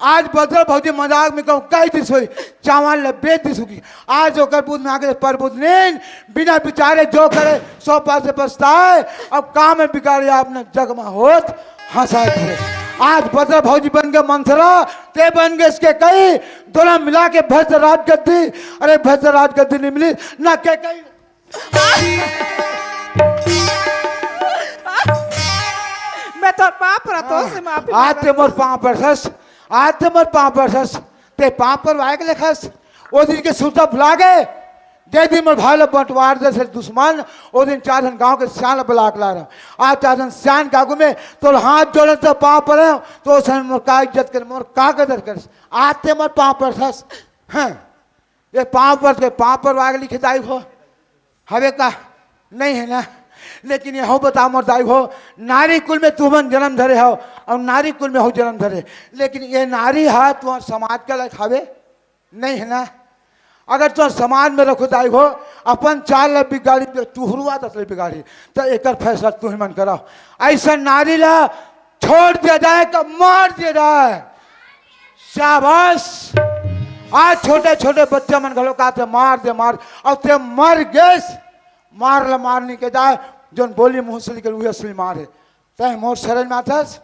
आज बदल भौजी मजाक में कहूँ कई दिस हुई चावल बेच दिस होगी आज जो कर बुद्ध में आके पर बुद्ध ने बिना बिचारे जो करे 100 पास से पछताए अब काम में बिगाड़े आपने जग में होत हंसा करे आज बदल भौजी बन गए मंथरा ते बन गए इसके कई दोनों मिला के भद्र राज गद्दी अरे भद्र राज गद्दी नहीं मिली ना के कई मैं तो पाप रहता से माफी आज ते मोर पाँव पर सस आज ते मोर पाँव पर सस ते पाँव पर वायक लेखस ओ दिन के सूता भुला गए दे दी मोर भाई ला बंटवार जैसे दुश्मन ओ दिन 4 जन गांव के सियान ला बुला के ला रहा आज 4 जन सियान के आगू में तो हाथ जोड़े तो पाँव पड़े तो उस मोर का इज्जत कर मोर का कदर कर आते मोर पाँव पर थस हैं ये पाँव पर के पाँव पर आगे लिखे दाई हो हवे का नहीं है ना लेकिन ये हो बता मोर दाई हो नारी कुल में तुमन जन्म धरे हो और नारी कुल में हो जन्म धरे लेकिन ये नारी है तुम्हार समाज के लायक हवे नहीं है ना अगर तुम समाज में रखो दाई हो अपन 4 लाख बिगाड़ी तू हुआ 10 लाख बिगाड़ी तो एक फैसला तू ही मन करो ऐसा नारी ला छोड़ दिया जाए कि मार दिया जाए शाबाश आज छोटे छोटे बच्चे मन घलो कहते मार दे मार और ते मर गए मार ला मारने के जाए जो बोली मुँह से निकल हुई असली मार है तय मोर शरण में आथस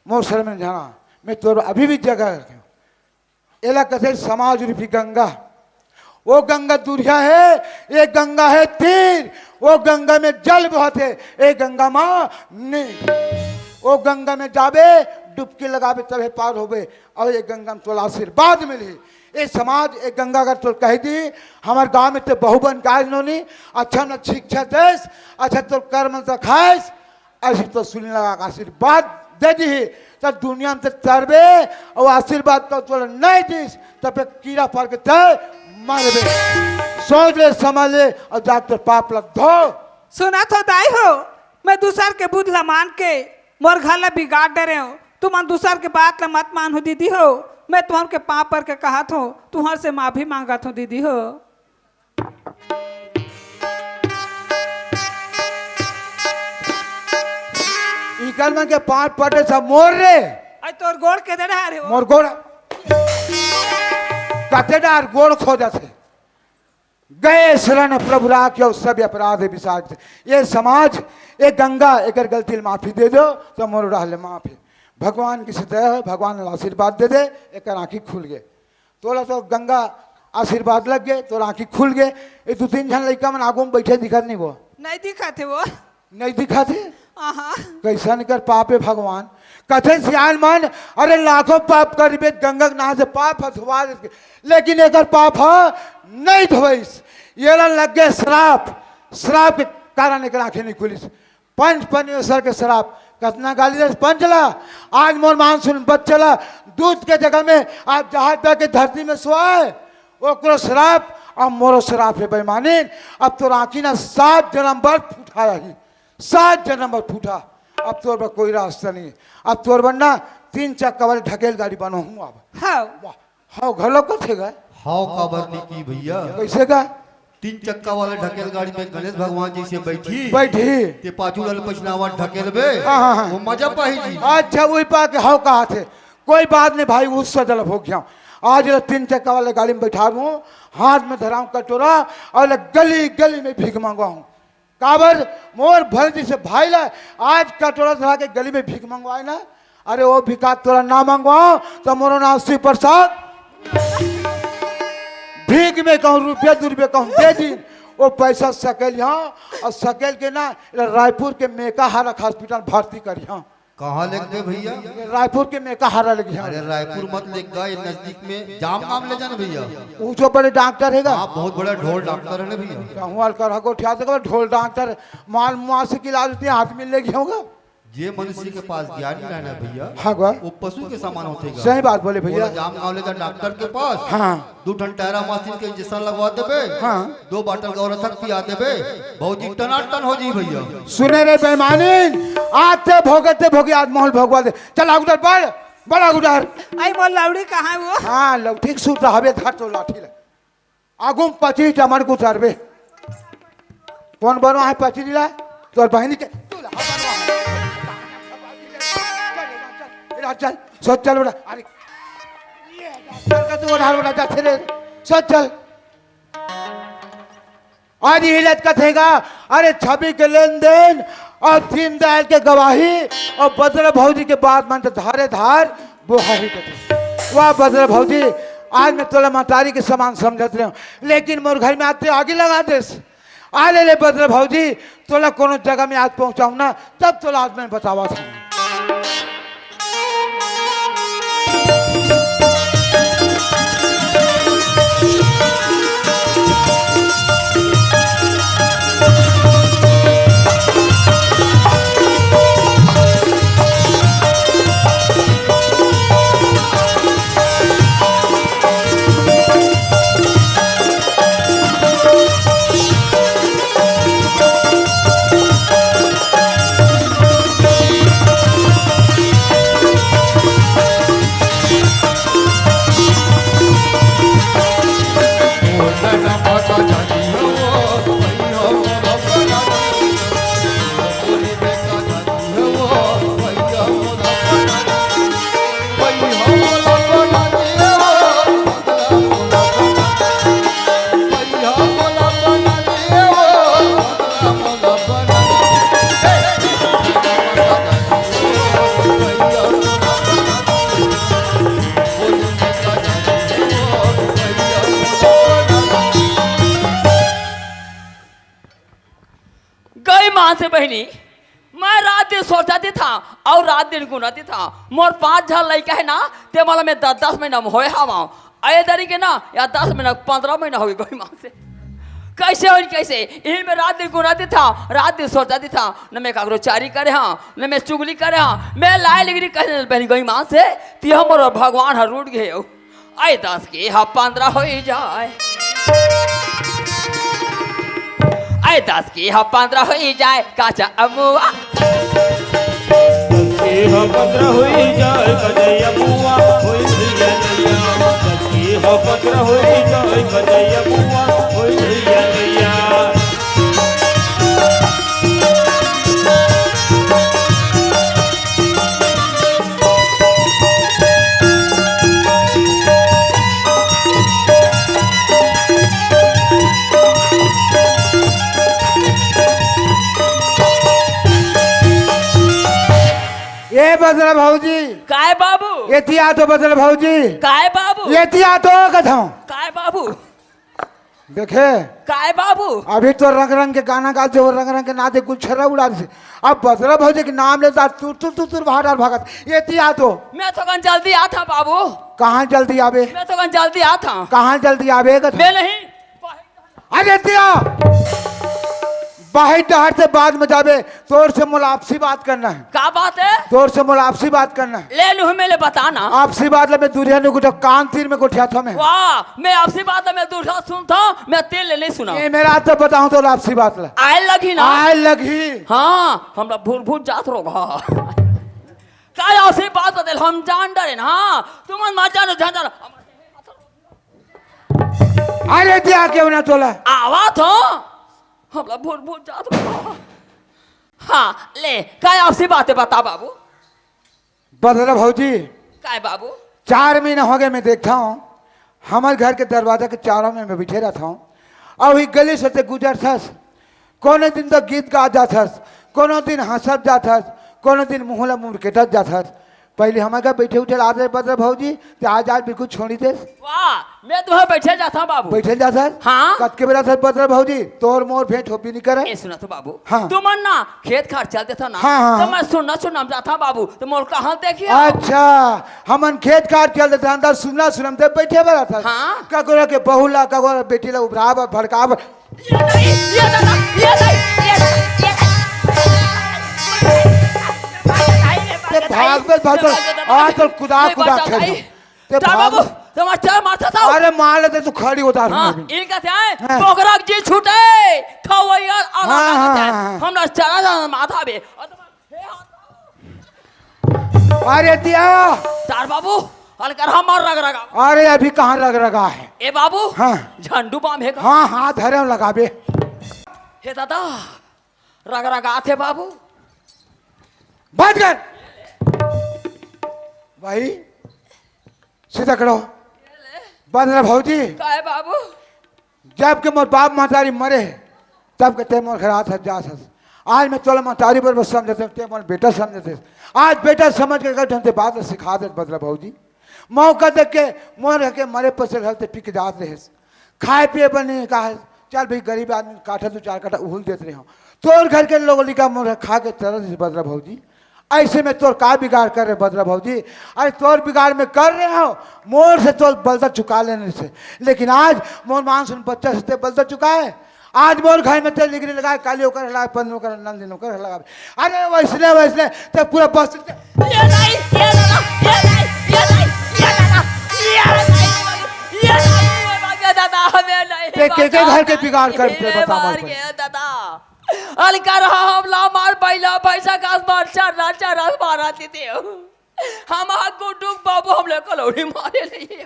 मोर शरण में जाना मैं तो अभी भी जगह रखे एला कथे समाज रूपी गंगा वो गंगा दुरिया है ये गंगा है तीर वो गंगा में जल बहुत है ये गंगा माँ नहीं वो गंगा में जाबे डुबकी लगावे तबे पार होबे और ये गंगा में तोला आशीर्वाद मिली ये समाज एक गंगा अगर तो कह दी हमारे गांव में तो बहुबन काज नोनी अच्छा न शिक्षा देश अच्छा तो कर्म तो खास ऐसी तो सुन लगा आशीर्वाद दे दी तो दुनिया में तो तरबे और आशीर्वाद तो तोला नहीं दीस तब कीड़ा पड़ के तय मारबे सोच ले समझ ले और जाकर पाप लग धो सुना तो दाई हो मैं दूसर के बुद्ध ला मान के मोर घर ला बिगाड़ डरे हो तुम दूसर के बात ला मत मान हो दीदी हो मैं तुम्हारे के पाँव पर के कहा था तुम्हारे से माफी मांगा था दीदी हो इकल में के 5 पटे सब मोर रे आई तोर गोड़ के दे रहे हो मोर गोड़ कतेदार गोड़ खो जाते गए शरण प्रभु राख्यो सब अपराध विसाज ये समाज ये गंगा एक गलती माफी दे दो तो मोर रहले माफी भगवान की सतह है भगवान आशीर्वाद दे दे एक आँखी खुल गए तोला तो गंगा आशीर्वाद लग गए तो आँखी खुल गए ये 2-3 जन लड़का मन आगू में बैठे दिखत नहीं वो नहीं दिखा थे वो नहीं दिखा थे आहा कैसा निकर पाप है भगवान कथे सियान मन अरे लाखों पाप करीबे गंगा नहा से पाप धोवा लेकिन एक पाप है नहीं धोइस ये लग गए श्राप के कारण एक आंखें नहीं खुली पंच परमेश्वर के श्राप कितना गाली दे पंचला आज मोर मानसून बच चला दूध के जगह में आज जहाज के धरती में सोए वो श्राप अब मोरो श्राप है बेईमानी अब तो राखी ना 7 जन्म भर फूटाया ही 7 जन्म भर फूटा अब तोर पर कोई रास्ता नहीं अब तोर बनना 3 चक्का वाली ढकेल गाड़ी बनो हूँ अब हाँ हाँ घर लोग कथे गए हाउ काबर नहीं की भैया कैसे का 3 चक्का वाले ढकेल गाड़ी में गणेश भगवान जी से बैठी बैठी ते पाछू लल पछनावा ढकेल बे हाँ। वो मजा पाही जी अच्छा वही पा के हाउ कहा थे कोई बात नहीं भाई उससे जल हो गया आज 3 चक्का वाले गाड़ी में बैठा हूँ हाथ में धरा हूँ कटोरा और गली गली में भीख मांगा हूँ काबर मोर भर जी से भाई ला आज कटोरा धरा के गली में भीख मंगवाए ना अरे वो भिका तोरा ना मंगवाओ तो मोरो नाम शिव प्रसाद भीख में कहूँ रुपया 2 रुपया कहूँ दे दी वो पैसा सकेल यहाँ और सकेल के ना रायपुर के मेका हारा हॉस्पिटल भर्ती करी हाँ कहाँ लग गए भैया रायपुर के मेका हारा लगी हाँ अरे रायपुर मत ले गए नजदीक में जाम नाम ले जाना भैया वो जो बड़े डॉक्टर है आप बहुत बड़ा ढोल डॉक्टर है ना भैया कहूँ कर हको ठिया तो ढोल डॉक्टर माल मुआ से इलाज होती है हाथ मिल लेगी होगा जे मनुष्य के पास ज्ञान नहीं रहना भैया हाँ गो वो पशु के समान होते सही बात बोले भैया जाम गाँव ले जा डॉक्टर के पास हाँ 2 टन टायरा मशीन के इंजेक्शन लगवा देबे हाँ 2 बाटल गौरथक पिया देबे भौजी टनाटन हो जी भैया सुने रे बेईमानी आते भोगे आज मोहल भगवा दे चल आगुदर बड़ा उधर आई मोर लाउड़ी कहाँ है वो हाँ लव ठीक सूट हवे धर तो लाठी ले आगू 25 टमर को उतरबे कौन बनो है 25 ला तोर बहनी के चल सोच चल बेटा अरे ये तू उधार बेटा जा थे सोच चल आज हिलत कथेगा अरे छवि के लेन देन और 3 दयाल के गवाही और बद्र भौजी के बाद मन तो धारे धार बुहारी कथे वाह बद्र भौजी आज मैं तोला मातारी के समान समझत रहे हूँ लेकिन मोर घर में आते आगे लगा देस आ ले बद्र भौजी तोला कोनो जगह में आज पहुंचाऊं ना तब तोला आज मैं बतावा था माँ से बहनी मैं रात दिन सोचती था और रात दिन गुनाती था मोर 5 झल लड़का है ना ते वाला में 10 महीना में होए हवा अये दरी के ना या 10 महीना 15 महीना हो गई कोई माँ से कैसे हो कैसे यही में रात दिन गुनाती था रात दिन सोचती था न मैं कागरो चारी करे हाँ न मैं चुगली करे हाँ मैं लाए लिगरी कहे बहनी गई माँ से ती हमर भगवान हर रूट गए आए 10 के हाँ 15 हो ही जाए आए 10 की हाँ 15 हो ही जाए काचा अमुआ 10 के हाँ 15 हो ही जाए कजैया मुआ होई भैया नैया 10 के हाँ 15 हो ही जाए कजैया मुआ होई भैया नैया ये बदल भाऊजी काय बाबू ये तिया तो बदल भाऊजी काय बाबू ये तिया तो कथाऊं काय बाबू देखे काय बाबू अभी तो रंग रंग के गाना गाते हो रंग रंग के नाते गुलछरा उड़ा से अब बदला भाऊजी के नाम लेता तुर तुर तुर तुर बाहर भागत ये तिया तो मैं तो कन जल्दी आ था बाबू कहाँ जल्दी आवे मैं तो कन जल्दी आ था कहाँ जल्दी आवे कथा मैं नहीं अरे तिया बाहर डहर से बाद में जावे तोर से मुल आपसी बात करना है का बात है तोर से मुल आपसी बात करना है ले लू मेरे बताना आपसी बात ले मैं दूरिया ने कुछ कान तीर में गुठिया था मैं वाह मैं आपसी बात मैं दूसरा सुनता हूँ मैं तेल नहीं सुना ये मेरा तो बताऊं तो आपसी बात ला आए लगी ना आए लगी हाँ हमरा भूल भूल जात रोगा काय आपसी बात बदल हम जान डरे ना हाँ तुम मत जानो जान जानो अरे दिया क्यों ना तोला आवा तो हमरा भूल भूल जात रोगा हाँ ले काय आपसी बातें बता बाबू बदला भाऊजी काय बाबू 4 महीने हो गए मैं देखता हूँ हमारे घर के दरवाजा के चारों में मैं बैठे रहता हूँ और वही गली से गुजर थस कोनो दिन तो गीत गा जाथस कोनो दिन हंसत जाथस कोनो दिन मुहला मुड़केटत जाथस पहले हमारे बैठे उठे आते बदला भाऊजी तो आज बिल्कुल छोड़ी दे वाह मैं तुम्हें बैठे जाता बाबू बैठे जाथस हाँ कत के बेला था बदला भाऊजी तोर मोर भेंट होपी नहीं करे ए सुना तो बाबू हाँ। तुम ना खेत खार चलते था ना हाँ, हाँ। तो मैं सुनना जाता बाबू तो मोर कहाँ देखिए अच्छा हमन खेत काट चल देते अंदर सुनना सुनम ते बैठे बड़ा था हाँ। कगोरा के बहुला कगोरा बेटी ला उभराब भड़काब ये नहीं, ये दादा, ये नहीं, ये नहीं, ये ते भाग पे भाग आ तो खुदा खुदा खेल ते भाग बाबू तुम अच्छा मारता था अरे मार लेते तो खड़ी उतार हाँ में भी इनका क्या है हाँ। पोखरा जी छूटे खवैया हाँ, हाँ। हमरा चला जाना माथा बे अरे दिया तार बाबू हल्का हमार रग रगा अरे अभी कहाँ लग रहा है ए बाबू हाँ। झंडू बाम है का हाँ हाँ धरे लगाबे हे दादा रग रगा थे बाबू बंद कर भाई सीधा करो बंद रहा भाऊजी का है बाबू जब के मोर बाप मातारी मरे तब के ते मोर खरा था जा आज मैं तोला मातारी पर बस समझते ते मोर बेटा समझते आज बेटा समझ के कल ढंग बात सिखा दे बदला भाऊजी मौका देख के मोर के मरे पसर हलते पिक जात रहे खाए पिए बने कहा चल भाई गरीब आदमी काठा तो 4 काठा उहुल देते रहे हो तोर घर के लोग लिखा मोर खा के तरह बदला भाऊजी ऐसे में तोर का बिगाड़ कर रहे बदला भाऊजी अरे तोर बिगाड़ में कर रहे हो मोर से तोर बलदा चुका लेने से लेकिन आज मोर मांस बच्चा से बलदा चुका है आज मोर घर में तेल निकले लगाए काली होकर लगाए पंद होकर नंद दिन होकर लगा अरे वैसले वैसले तो पूरा बस ये नहीं ये दादा ये नहीं ये नहीं ये दादा ये नहीं दादा हमें नहीं ते के घर के बिगाड़ करते बता मार गया दादा अलका रहा हमला मार बैला पैसा का मार चार मारा देते हम गुड्डू बाबू हम लोग कलौड़ी मारे लिए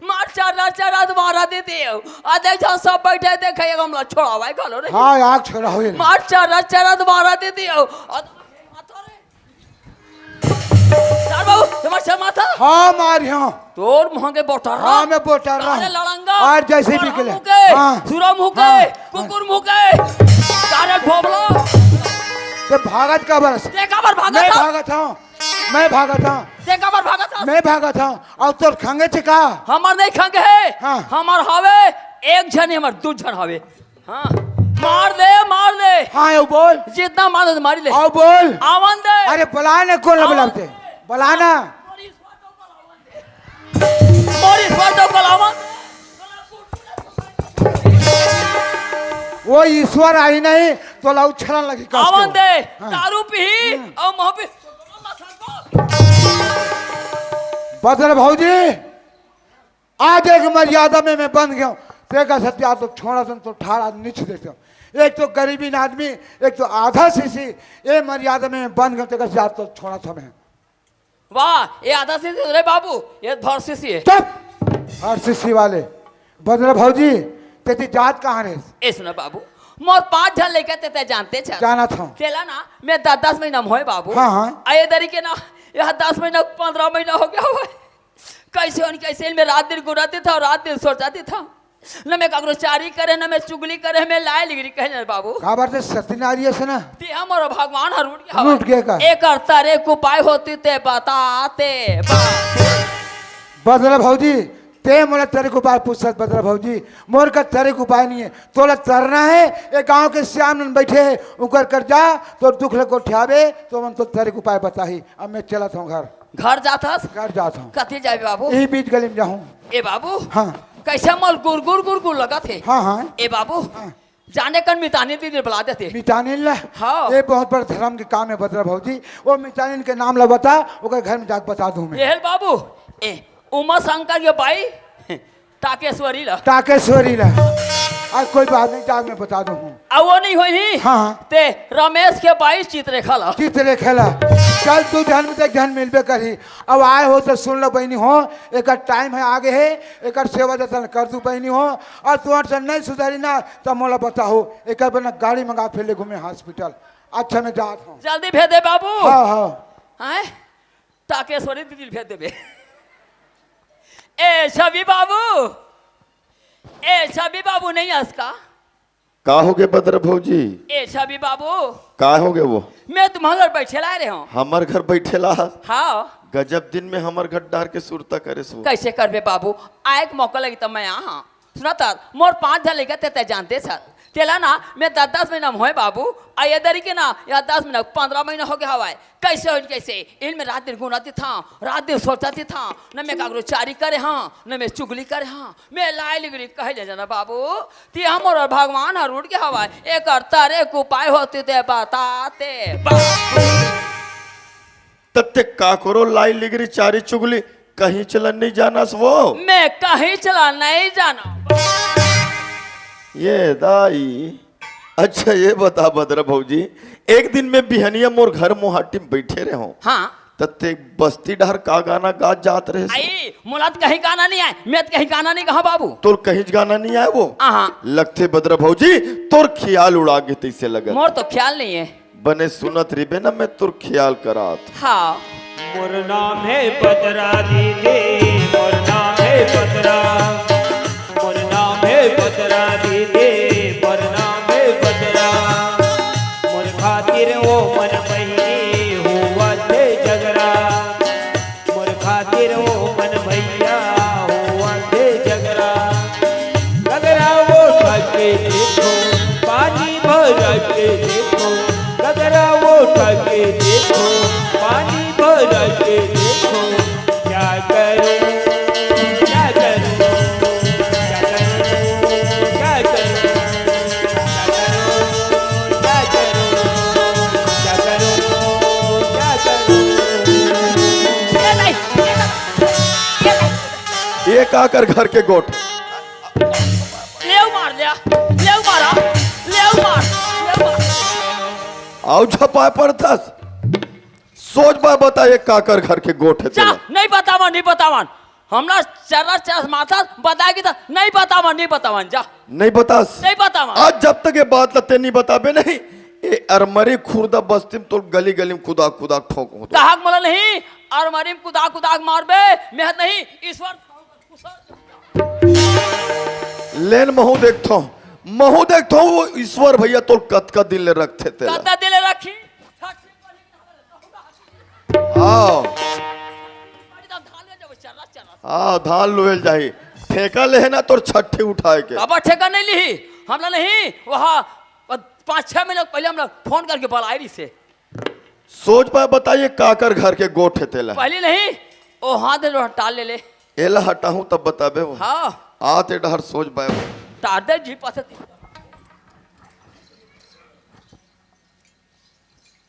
मार चार मारा देते आ देख जा सब बैठे देखे हमला छोड़ावा कलो रे हाँ आग छोड़ा हो मार चार मारा देते चार बाबू तुम्हारे सर माथा हाँ मार हाँ तोर महंगे बोटर हाँ मैं बोटर रहा अरे लड़ंगा और जैसे भी निकले हाँ सुरा मुके कुकुर मुके तारे भोबलो ते भागत का बरस ते कबर भागा मैं था भागत हूँ मैं भागत हूँ ते कबर भागा था मैं भागत हूँ और तोर खंगे चिका हमार नहीं खंग है हाँ। हमार हवे एक जन हमार दू जन हवे हाँ मार दे हाँ यो बोल जितना मार दे मारी ले आओ बोल आवन दे अरे बुलाने कौन बुलाते बुलाना मोरी स्वाद को आवन वो ईश्वर आई नहीं तो लाऊ छलन लगी कस के। आवन दे हाँ। दारू पी और मोह पी बदल भौजी आज एक मर्यादा में मैं बन गया हूँ तेरा सत्या तो छोड़ा तुम तो ठाड़ा नीच देते हो एक तो गरीबी आदमी एक तो आधा सीसी ये मर्यादा में मैं बन गया तेरा सत्या तो छोड़ा था मैं वाह ये आधा सीसी रे बाबू ये भर सीसी है चुप हर सीसी वाले बदल भौजी तेरी जात कहाँ है ए सुना बाबू मोर 5 जन लेके ते जानते छ जाना था तेला ना मैं 10 महीना में होए बाबू हाँ, हाँ। आये दरी के ना यह 10 महीना 15 महीना हो गया हुआ कैसे और कैसे मैं रात दिन गुराती था और रात दिन सोचाती था न मैं कगरो चारी करे न मैं चुगली करे मैं लाए लिगरी कहे ना बाबू कहा बार से सत्यनारी है ना ते हमर भगवान हर रूठ गया का एक तारे को उपाय होती ते बताते बदला भौजी ते मोला तेरे को उपाय पूछ सकत बदला भौजी मोर का तेरे को उपाय नहीं है तोला तरना है एक गांव के श्याम नन बैठे है उकर कर जा तो दुख लगो ठियावे तो मन तो तेरे को उपाय बताही अब मैं चला था घर जाता घर जाता हूँ कथी जाए बाबू यही बीच गली में जाऊँ ए बाबू हाँ कैसे मल गुर लगा थे हाँ हाँ ए बाबू जाने कर मितानी दीदी बुला देते मितानिन ला हाँ। ये बहुत बड़ा धर्म के काम है बदला भौजी वो मितानिन के नाम ला बता वो घर में जाकर बता दूं मैं ये बाबू ए उमा शंकर के भाई टाकेश्वरी ला टाकेश्वरी ला आज कोई बात नहीं जाग मैं बता दूं अब वो नहीं हुई हाँ। ते रमेश के भाई चित्ररेखा ला चित्र खेला चल तू ध्यान में देख ध्यान मिलबे करी अब आए हो तो सुन लो बहनी हो एक टाइम है आगे है एक सेवा जतन कर दू बहनी हो और तुम्हारे से नहीं सुधारी ना तो मोला बताओ एक बना गाड़ी मंगा फिर ले घूमे हॉस्पिटल अच्छा मैं जाता हूँ जल्दी भेज दे बाबू हाँ हाँ हैं टाकेश्वरी दीदी भेज देबे ए छवि बाबू नहीं हंसका का हो गए बदर भौजी ए छवि बाबू का हो गए वो मैं तुम्हारे घर बैठे ला रहे हूँ हमर घर बैठेला हाँ गजब दिन में हमर घर डार के सुरता करे सो कैसे करबे बाबू आए एक मौका लगी तो मैं यहाँ सुना था मोर 5 जन लेकर ते जानते सर तेला ना मैं 10 महीना में होए बाबू आये दरी के ना या 10 महीना 15 महीना हो गया हवा कैसे हो कैसे इनमें रात दिन गुनाती था रात दिन सोचाती था न मैं कागरो चारी करे हाँ न मैं चुगली करे हाँ मैं लाई लिगरी कहे ले जाना बाबू ती हम और भगवान हर उठ के हवा एक तारे को उपाय होते थे बताते तत्ते का करो लाई लिगरी चारी चुगली कहीं चलन नहीं जाना वो मैं कहीं चला नहीं जाना ये दाई अच्छा ये बता बदरा भौजी एक दिन में बिहनिया मोर घर मोहाटी में बैठे रहे हो हाँ तत्ते बस्ती डहर का गाना गा जात रहे आई मुलात कहीं गाना नहीं आए मैं तो कहीं गाना नहीं कहा बाबू तोर कहीं गाना नहीं आए वो हाँ लगते बदरा भौजी तोर ख्याल उड़ा के तैसे लगा मोर तो ख्याल नहीं है बने सुनत रिबे ना मैं तोर ख्याल करात हाँ मोर नाम है बदरा दीदी मोर नाम है बदरा मोर नाम है बदरा दीदी मोर नाम है बदरा मोर खातिर वो मन बहिनी हुआ थे झगड़ा मोर खातिर वो मन भैया हुआ थे झगड़ा झगड़ा वो ढके देखो पानी भर के देखो झगड़ा वो ढके देखो पानी भर के देखो क्या करूं क्या करूं क्या करूं क्या करूं क्या करूं क्या करूं क्या करूं ये नहीं, ये नहीं। ये का कर घर के गोठ लेव मार लिया लेव मारा लेव मार आओ झपाए पड़ता सोच बा बता ये का कर घर के गोठ है जा तेरा नहीं बतावन हमरा चरस माथा बता की था नहीं बतावन जा नहीं बता नहीं बतावन आज जब तक ये बात लते नहीं बताबे नहीं ये अरमरी खुर्दा बस्ती में तो गली गली में खुदा खुदा ठोक हो कहाक मला नहीं और मरीम कुदाक मारबे मेहनत नहीं ईश्वर लेन महू देखतो वो ईश्वर भैया तो कत का दिल रखते तेरा कता दिले रखी हाँ हाँ धान लोहेल जाही ठेका ले ना तोर छठी उठाए के अब ठेका नहीं ली हमला नहीं वहाँ 5-6 मिनट पहले हम लोग फोन करके बुलाई रही से। सोच पाए बताइए काकर घर के गोठ है तेला पहले नहीं ओ हाथ दे टाल ले ले। एला हटाऊं तब बताबे वो हाँ आते डहर सोच पाए वो टाल दे जी पास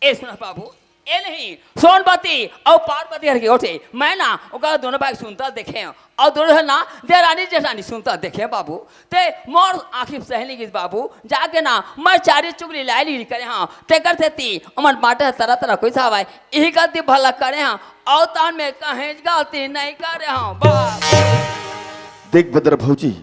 ए सुना बाबू ए नहीं सोनपति और पार्वती घर के ओठे मैं ना ओका दोनों बाइक सुनता देखे और दोनों है ना देरानी जेठानी सुनता देखे बाबू ते मोर आखिर सहनी की बाबू जाके ना मैं चारी चुगली लाई ली करे हाँ ते करते ती अमन बाटे तरह तरह कोई साहब है यही गलती भला करे हाँ और तान में कहीं गलती नहीं करे हाँ बाप। देख बदर भौजी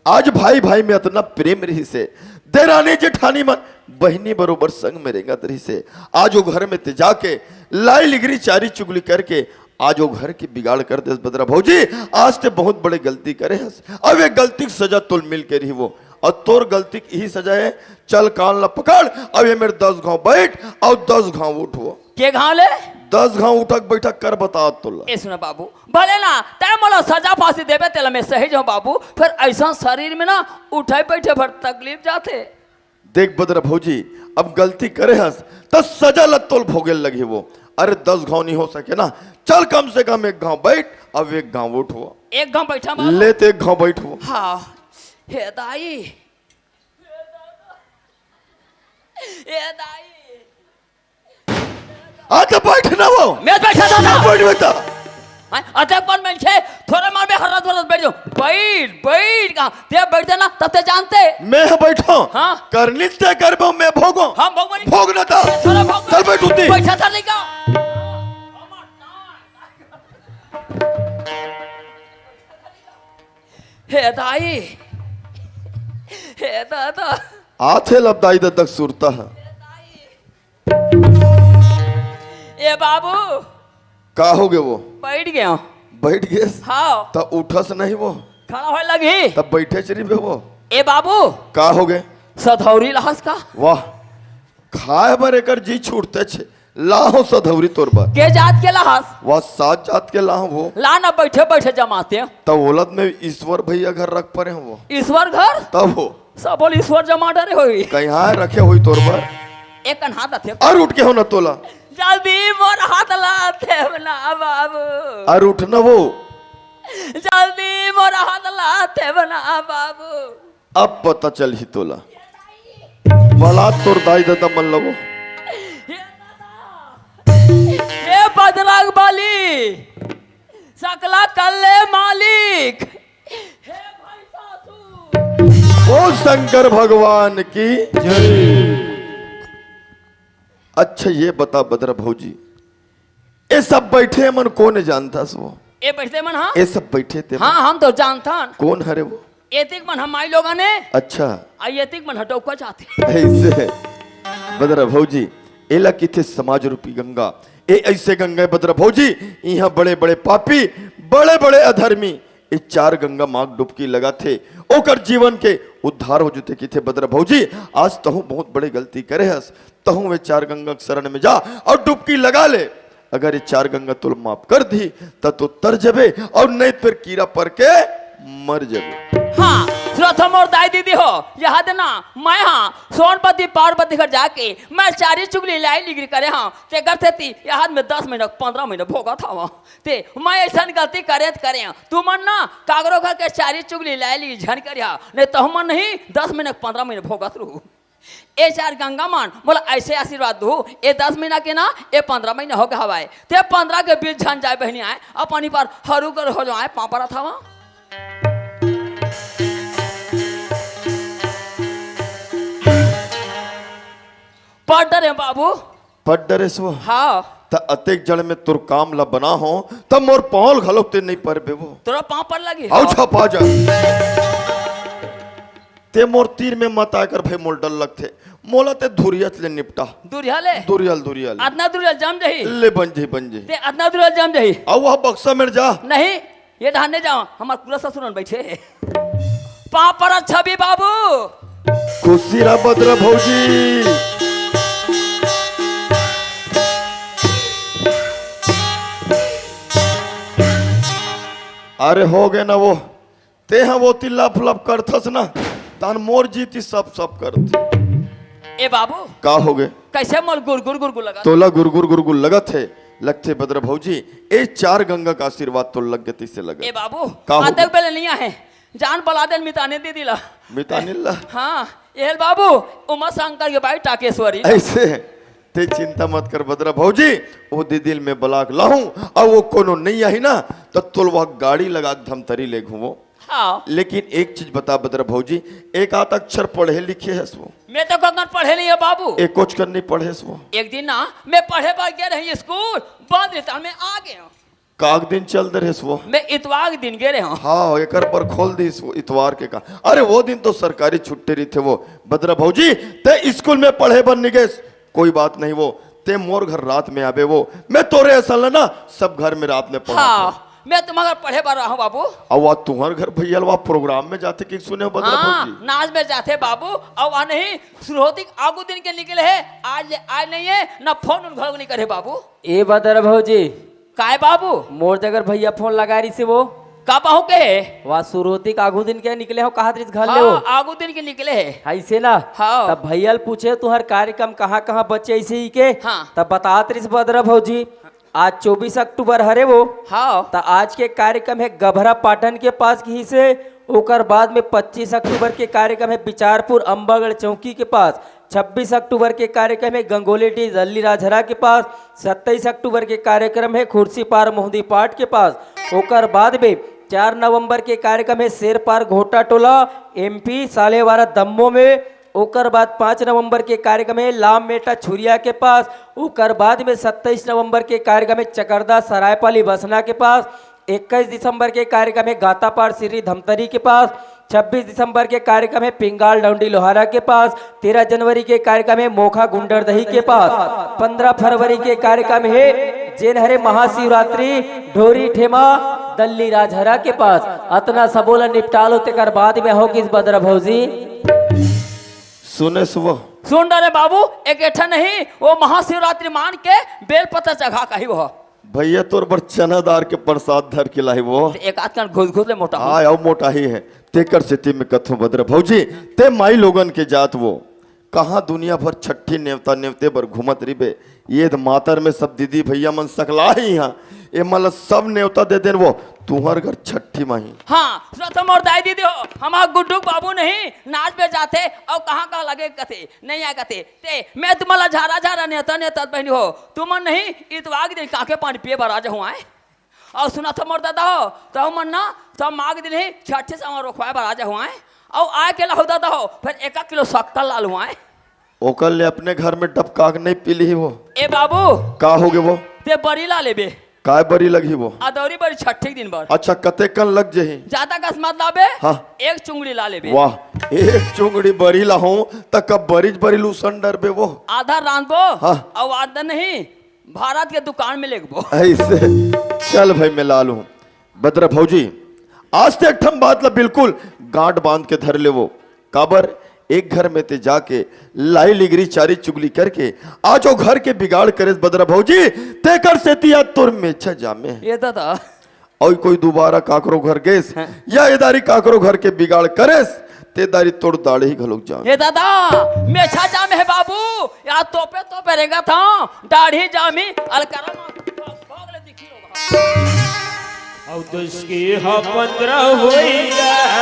आज भाई भाई में इतना प्रेम रही से देरानी जेठानी मन बहनी बरोबर संग में रहेगा तरी से आज वो घर में ते जाके लाई लिगरी चारी चुगली करके आज वो घर की बिगाड़ कर दे बदरा भौजी आज ते बहुत बड़े गलती करे हस अब एक गलती की सजा तुल मिल के रही वो और तोर गलती की यही सजा है चल कान ला पकड़ अब ये मेरे 10 घाव बैठ और 10 घाव उठ वो के घाव ले 10 घाव उठक बैठक कर बता तुल्ला ए सुना बाबू भले ना तय मोला सजा फांसी देवे तेला में सही जाऊं बाबू फिर ऐसा शरीर में ना उठे बैठे भर तकलीफ जाते। देख बदरा भौजी अब गलती करे हस तो सजा लत्तोल भोगे लगी वो अरे 10 घाव नहीं हो सके ना चल कम से कम 1 घाव बैठ अब 1 घाव उठ हुआ एक घाव बैठा बाबू लेते 1 घाव बैठ हुआ हाँ हे दाई हे दाई आते बैठना वो मैं बैठा था ना बैठ बेटा अतः कौन मैं छे थोड़ा मार में हरत वरत बैठ जाओ बैठ का ते बैठते ना तब ते जानते मैं बैठो हाँ। करनी ते कर मैं भोगो हम भगवान भोगना था थोड़ा भोग चल बैठ उठी बैठा था नहीं का हे दाई हे दादा आथे लबदाई तक सुरता है ए बाबू का हो गए वो बैठ गया बैठ गए हाँ तब उठस नहीं वो खड़ा होने लगी तब बैठे चली बे वो ए बाबू का हो गए सधौरी लहस का वाह खाए बर एकर जी छूटते छे लाहो सधौरी तोर बात के जात के लहस वह 7 जात के लाहो वो ला ना बैठे बैठे जमाते तब ओलद में ईश्वर भैया घर रख परे हैं वो ईश्वर घर तब हो सब बोल ईश्वर जमा डरे हुई कहीं रखे हुई तोर पर एक हाथ थे और उठ के हो न तोला जल्दी मोर हाथ लाते ना बाबू और उठ न वो जल्दी मोर हाथ लाते ना बाबू अब पता चल ही तोला बला तोर दाई दादा मन लगो ये बजरंग बली सकला कल्ले मालिक हे भाई सासू ओ शंकर भगवान की अच्छा ये बता बदरा भौजी ये सब बैठे मन कौन जानता वो ये बैठते मन हाँ ये सब बैठे थे हाँ हम तो जानता कौन हरे वो एतिक मन हमारी लोगों ने अच्छा एतिक मन हटो को चाहते ऐसे बदरा भौजी एला किथे समाज रूपी गंगा ए ऐसे गंगा बदरा भौजी यहाँ बड़े बड़े पापी बड़े बड़े अधर्मी ये 4 गंगा माँ डुबकी लगा थे ओकर जीवन के उद्धार हो जुते की थे बदरा भौजी आज तहु बहुत बड़े गलती करे हस तहु वे 4 गंगा शरण में जा और डुबकी लगा ले अगर ये 4 गंगा तुल माफ कर दी तो तर जबे और नहीं फिर कीड़ा पर के मर जबे हाँ श्रोतम और दाई दीदी हो यह देना मैं हाँ सोनपति पार्वती घर जाके मैं चारी चुगली लाई लिगरी करे हाँ ते करते थी यह में 10 मिनट 15 मिनट भोगा था वहाँ ते मैं ऐसा गलती करे तू मन ना कागरो घर के चारी चुगली लाई लिगरी झन कर नहीं तो मन नहीं 10 मिनट 15 मिनट भोगा रू ए 4 गंगा मान बोला ऐसे आशीर्वाद दू ए 10 महीना के ना ए 15 महीना हो गया हवाए ते 15 के बीच झन जाए बहनी आए अपनी पर हरू कर हो जाए पापड़ा था वहाँ पढ़ डरे बाबू पट डरे सो हाँ त अतेक जड़ में तुर काम ला बना हो तब मोर पौल घलोक ते नहीं पर बेवो तोरा पाँव पर लगी आओ छपा जा ते मोर तीर में मत आकर भाई मोल डल लगते मोला ते धुरियत ले निपटा दूरिया ले दुरियल अदना दूरिया जम जही ले बन जे ते अदना दूरिया जम जही आओ वह बक्सा में जा नहीं ये ढाने जाओ हमार पूरा ससुरन बैठे पाँव पर छवि बाबू खुशी रा बदरा भौजी अरे हो गए ना वो ते हाँ वो तिल्ला फुलप करथस ना तान मोर जीती सब करते ए बाबू का हो गए कैसे मोल गुर लगा तोला गुरगुर लगत है लगते बद्र भौजी ए 4 गंगा का आशीर्वाद तो लग गति से लगा ए बाबू का हो आते पहले नहीं है जान पला दे मिताने दे दिला मितानिल्ला हाँ एल बाबू उमा शंकर के भाई टाकेश्वरी ऐसे ते चिंता मत कर बद्र भौजी वो दिल में बलाक लाऊं और वो कोनो नहीं आई ना तो तुल वह गाड़ी लगा धमतरी ले घूमो हाँ लेकिन एक चीज बता बद्र भौजी एक आध अक्षर पढ़े लिखे है वो मैं तो कंगन पढ़े नहीं है बाबू एक कुछ कर नहीं पढ़े वो एक दिन ना मैं पढ़े पर गया रही स्कूल बंद रहता मैं आ गया काग दिन चल दे रहे वो मैं इतवार के दिन गए रहे हूँ हाँ एक पर खोल दी इतवार के का अरे वो दिन तो सरकारी छुट्टी रही थे वो बद्र भौजी ते स्कूल में पढ़े बन नहीं गए कोई बात नहीं वो ते मोर घर रात में आवे वो मैं तोरे असल ना सब घर में रात में पढ़ा हाँ मैं तुम्हारा पढ़े पर रहा हूँ बाबू अब वह तुम्हारे घर भैया वह प्रोग्राम में जाते कि सुने हो बद्र हाँ भौजी नाच में जाते बाबू और वहाँ नहीं शुरू होती आगू दिन के निकले है आज नहीं है ना फोन उन घर नहीं करे बाबू ए बदर भौजी काय बाबू मोर जगर भैया फोन लगा रही से वो का पाहू के वहाँ शुरुआती आगू दिन के निकले हो कहा घर ले हो हाँ, आगू दिन के निकले है ऐसे ना हाँ। तब भैया पूछे तुहर कार्यक्रम कहाँ कहाँ बच्चे ऐसे ही के हाँ। तब बतात रही बदरा भौजी आज 24 अक्टूबर हरे वो हाँ तो आज के कार्यक्रम है गभरा पाटन के पास की से ओकर बाद में 25 अक्टूबर के कार्यक्रम है बिचारपुर अम्बागढ़ चौकी के पास 26 अक्टूबर के कार्यक्रम है गंगोली डी जल्ली राजहरा के पास 27 अक्टूबर के कार्यक्रम है खुर्सी पार मोहदी पाट के पास ओकर बाद में 4 नवंबर के कार्यक्रम है शेर पार घोटा टोला MP सालेवारा दम्मो में ओकर बाद 5 नवंबर के कार्यक्रम है लाम मेटा छुरिया के पास ओकर बाद में 27 नवंबर के कार्यक्रम है चकरदा सरायपाली बसना के पास 21 दिसंबर के कार्यक्रम है गातापाड़ श्री धमतरी के पास 26 दिसंबर के कार्यक्रम है पिंगाल डौंडी लोहारा के पास 13 जनवरी के कार्यक्रम है मोखा गुंडरदही के पास 15 फरवरी के कार्यक्रम है जेनहरे महाशिवरात्रि ढोरी ठेमा दल्ली राजहरा के पास अतना सबोला निपटालो तेकर बाद में हो किस बदरा भौजी सुने सुबह सुन डरे बाबू एक ऐठा नहीं वो महाशिवरात्रि मान के बेल पत्ता चढ़ा कही वो भैया तोर पर चनादार के प्रसाद धर के लाई वो एक आध कान घुस ले मोटा हाँ आओ मोटा ही है तेकर स्थिति में कथो बद्र भौजी ते माई लोगन के जात वो कहाँ दुनिया भर छठी नेवता नेवते पर घूमत रिबे ये मातर में सब दीदी भैया मन सकला ही यहाँ ये मतलब सब नेवता दे देन वो तुम्हार घर छठी माही हाँ सुनत मोर दाई दीदी हो हमारा गुड्डू बाबू नहीं नाच पे जाते और कहाँ लगे कथे नहीं आए कथे ते मैं तुम्हारा झारा नेता नेता बहनी हो तुम नहीं इतवाग दिन काके पानी पिए भरा जाऊँ आए और सुना था मोर दादा हो तो मन ना सब माग दिन ही छठे से रोकवाए भरा जाऊँ आए और आए के लाहू दादा हो फिर 1 किलो शक्कर ला लूँ आए ओकर ले अपने घर में डबकाक नहीं पीली वो ए बाबू का हो गए वो ते बरी ला लेबे काय बरी लगी वो अदौरी बरी छठे दिन भर अच्छा कते कन लग जही ज्यादा कसमत लाबे हाँ। 1 चुंगड़ी ला लेबे वाह एक चुंगड़ी बरी लाहूं तक कब बरीज बरी लूसन डर बे वो आधा रांधबो हाँ। और आधा नहीं भारत के दुकान में लेगबो ऐसे चल भाई मैं ला लूं बद्र भौजी आज ते ठम बात ला बिल्कुल गांठ बांध के धर ले वो काबर एक घर में ते जाके लाई लिगरी चारी चुगली करके आज वो घर के बिगाड़ करे बद्र भौजी ते कर से तिया तोर मेछा जामे ये दादा और कोई दोबारा काकरो घर गेस या इदारी काकरो घर के बिगाड़ करेस ते दारी तोड़ दाढ़ी ही घलोक जा ये दादा मेछा जाम है बाबू या तोपे तो परेगा था दाढ़ी जामी अलकरा भागले दिखी होगा और दसके हा 15 होई जाए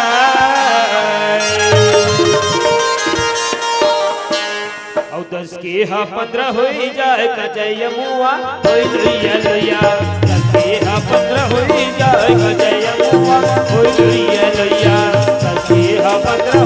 और 10 के हा 15 होई जाए कजय मुआ होई लैया लैया 10 के हा 15 होई जाए कजय मुआ होई लैया लैया 10 के हा 15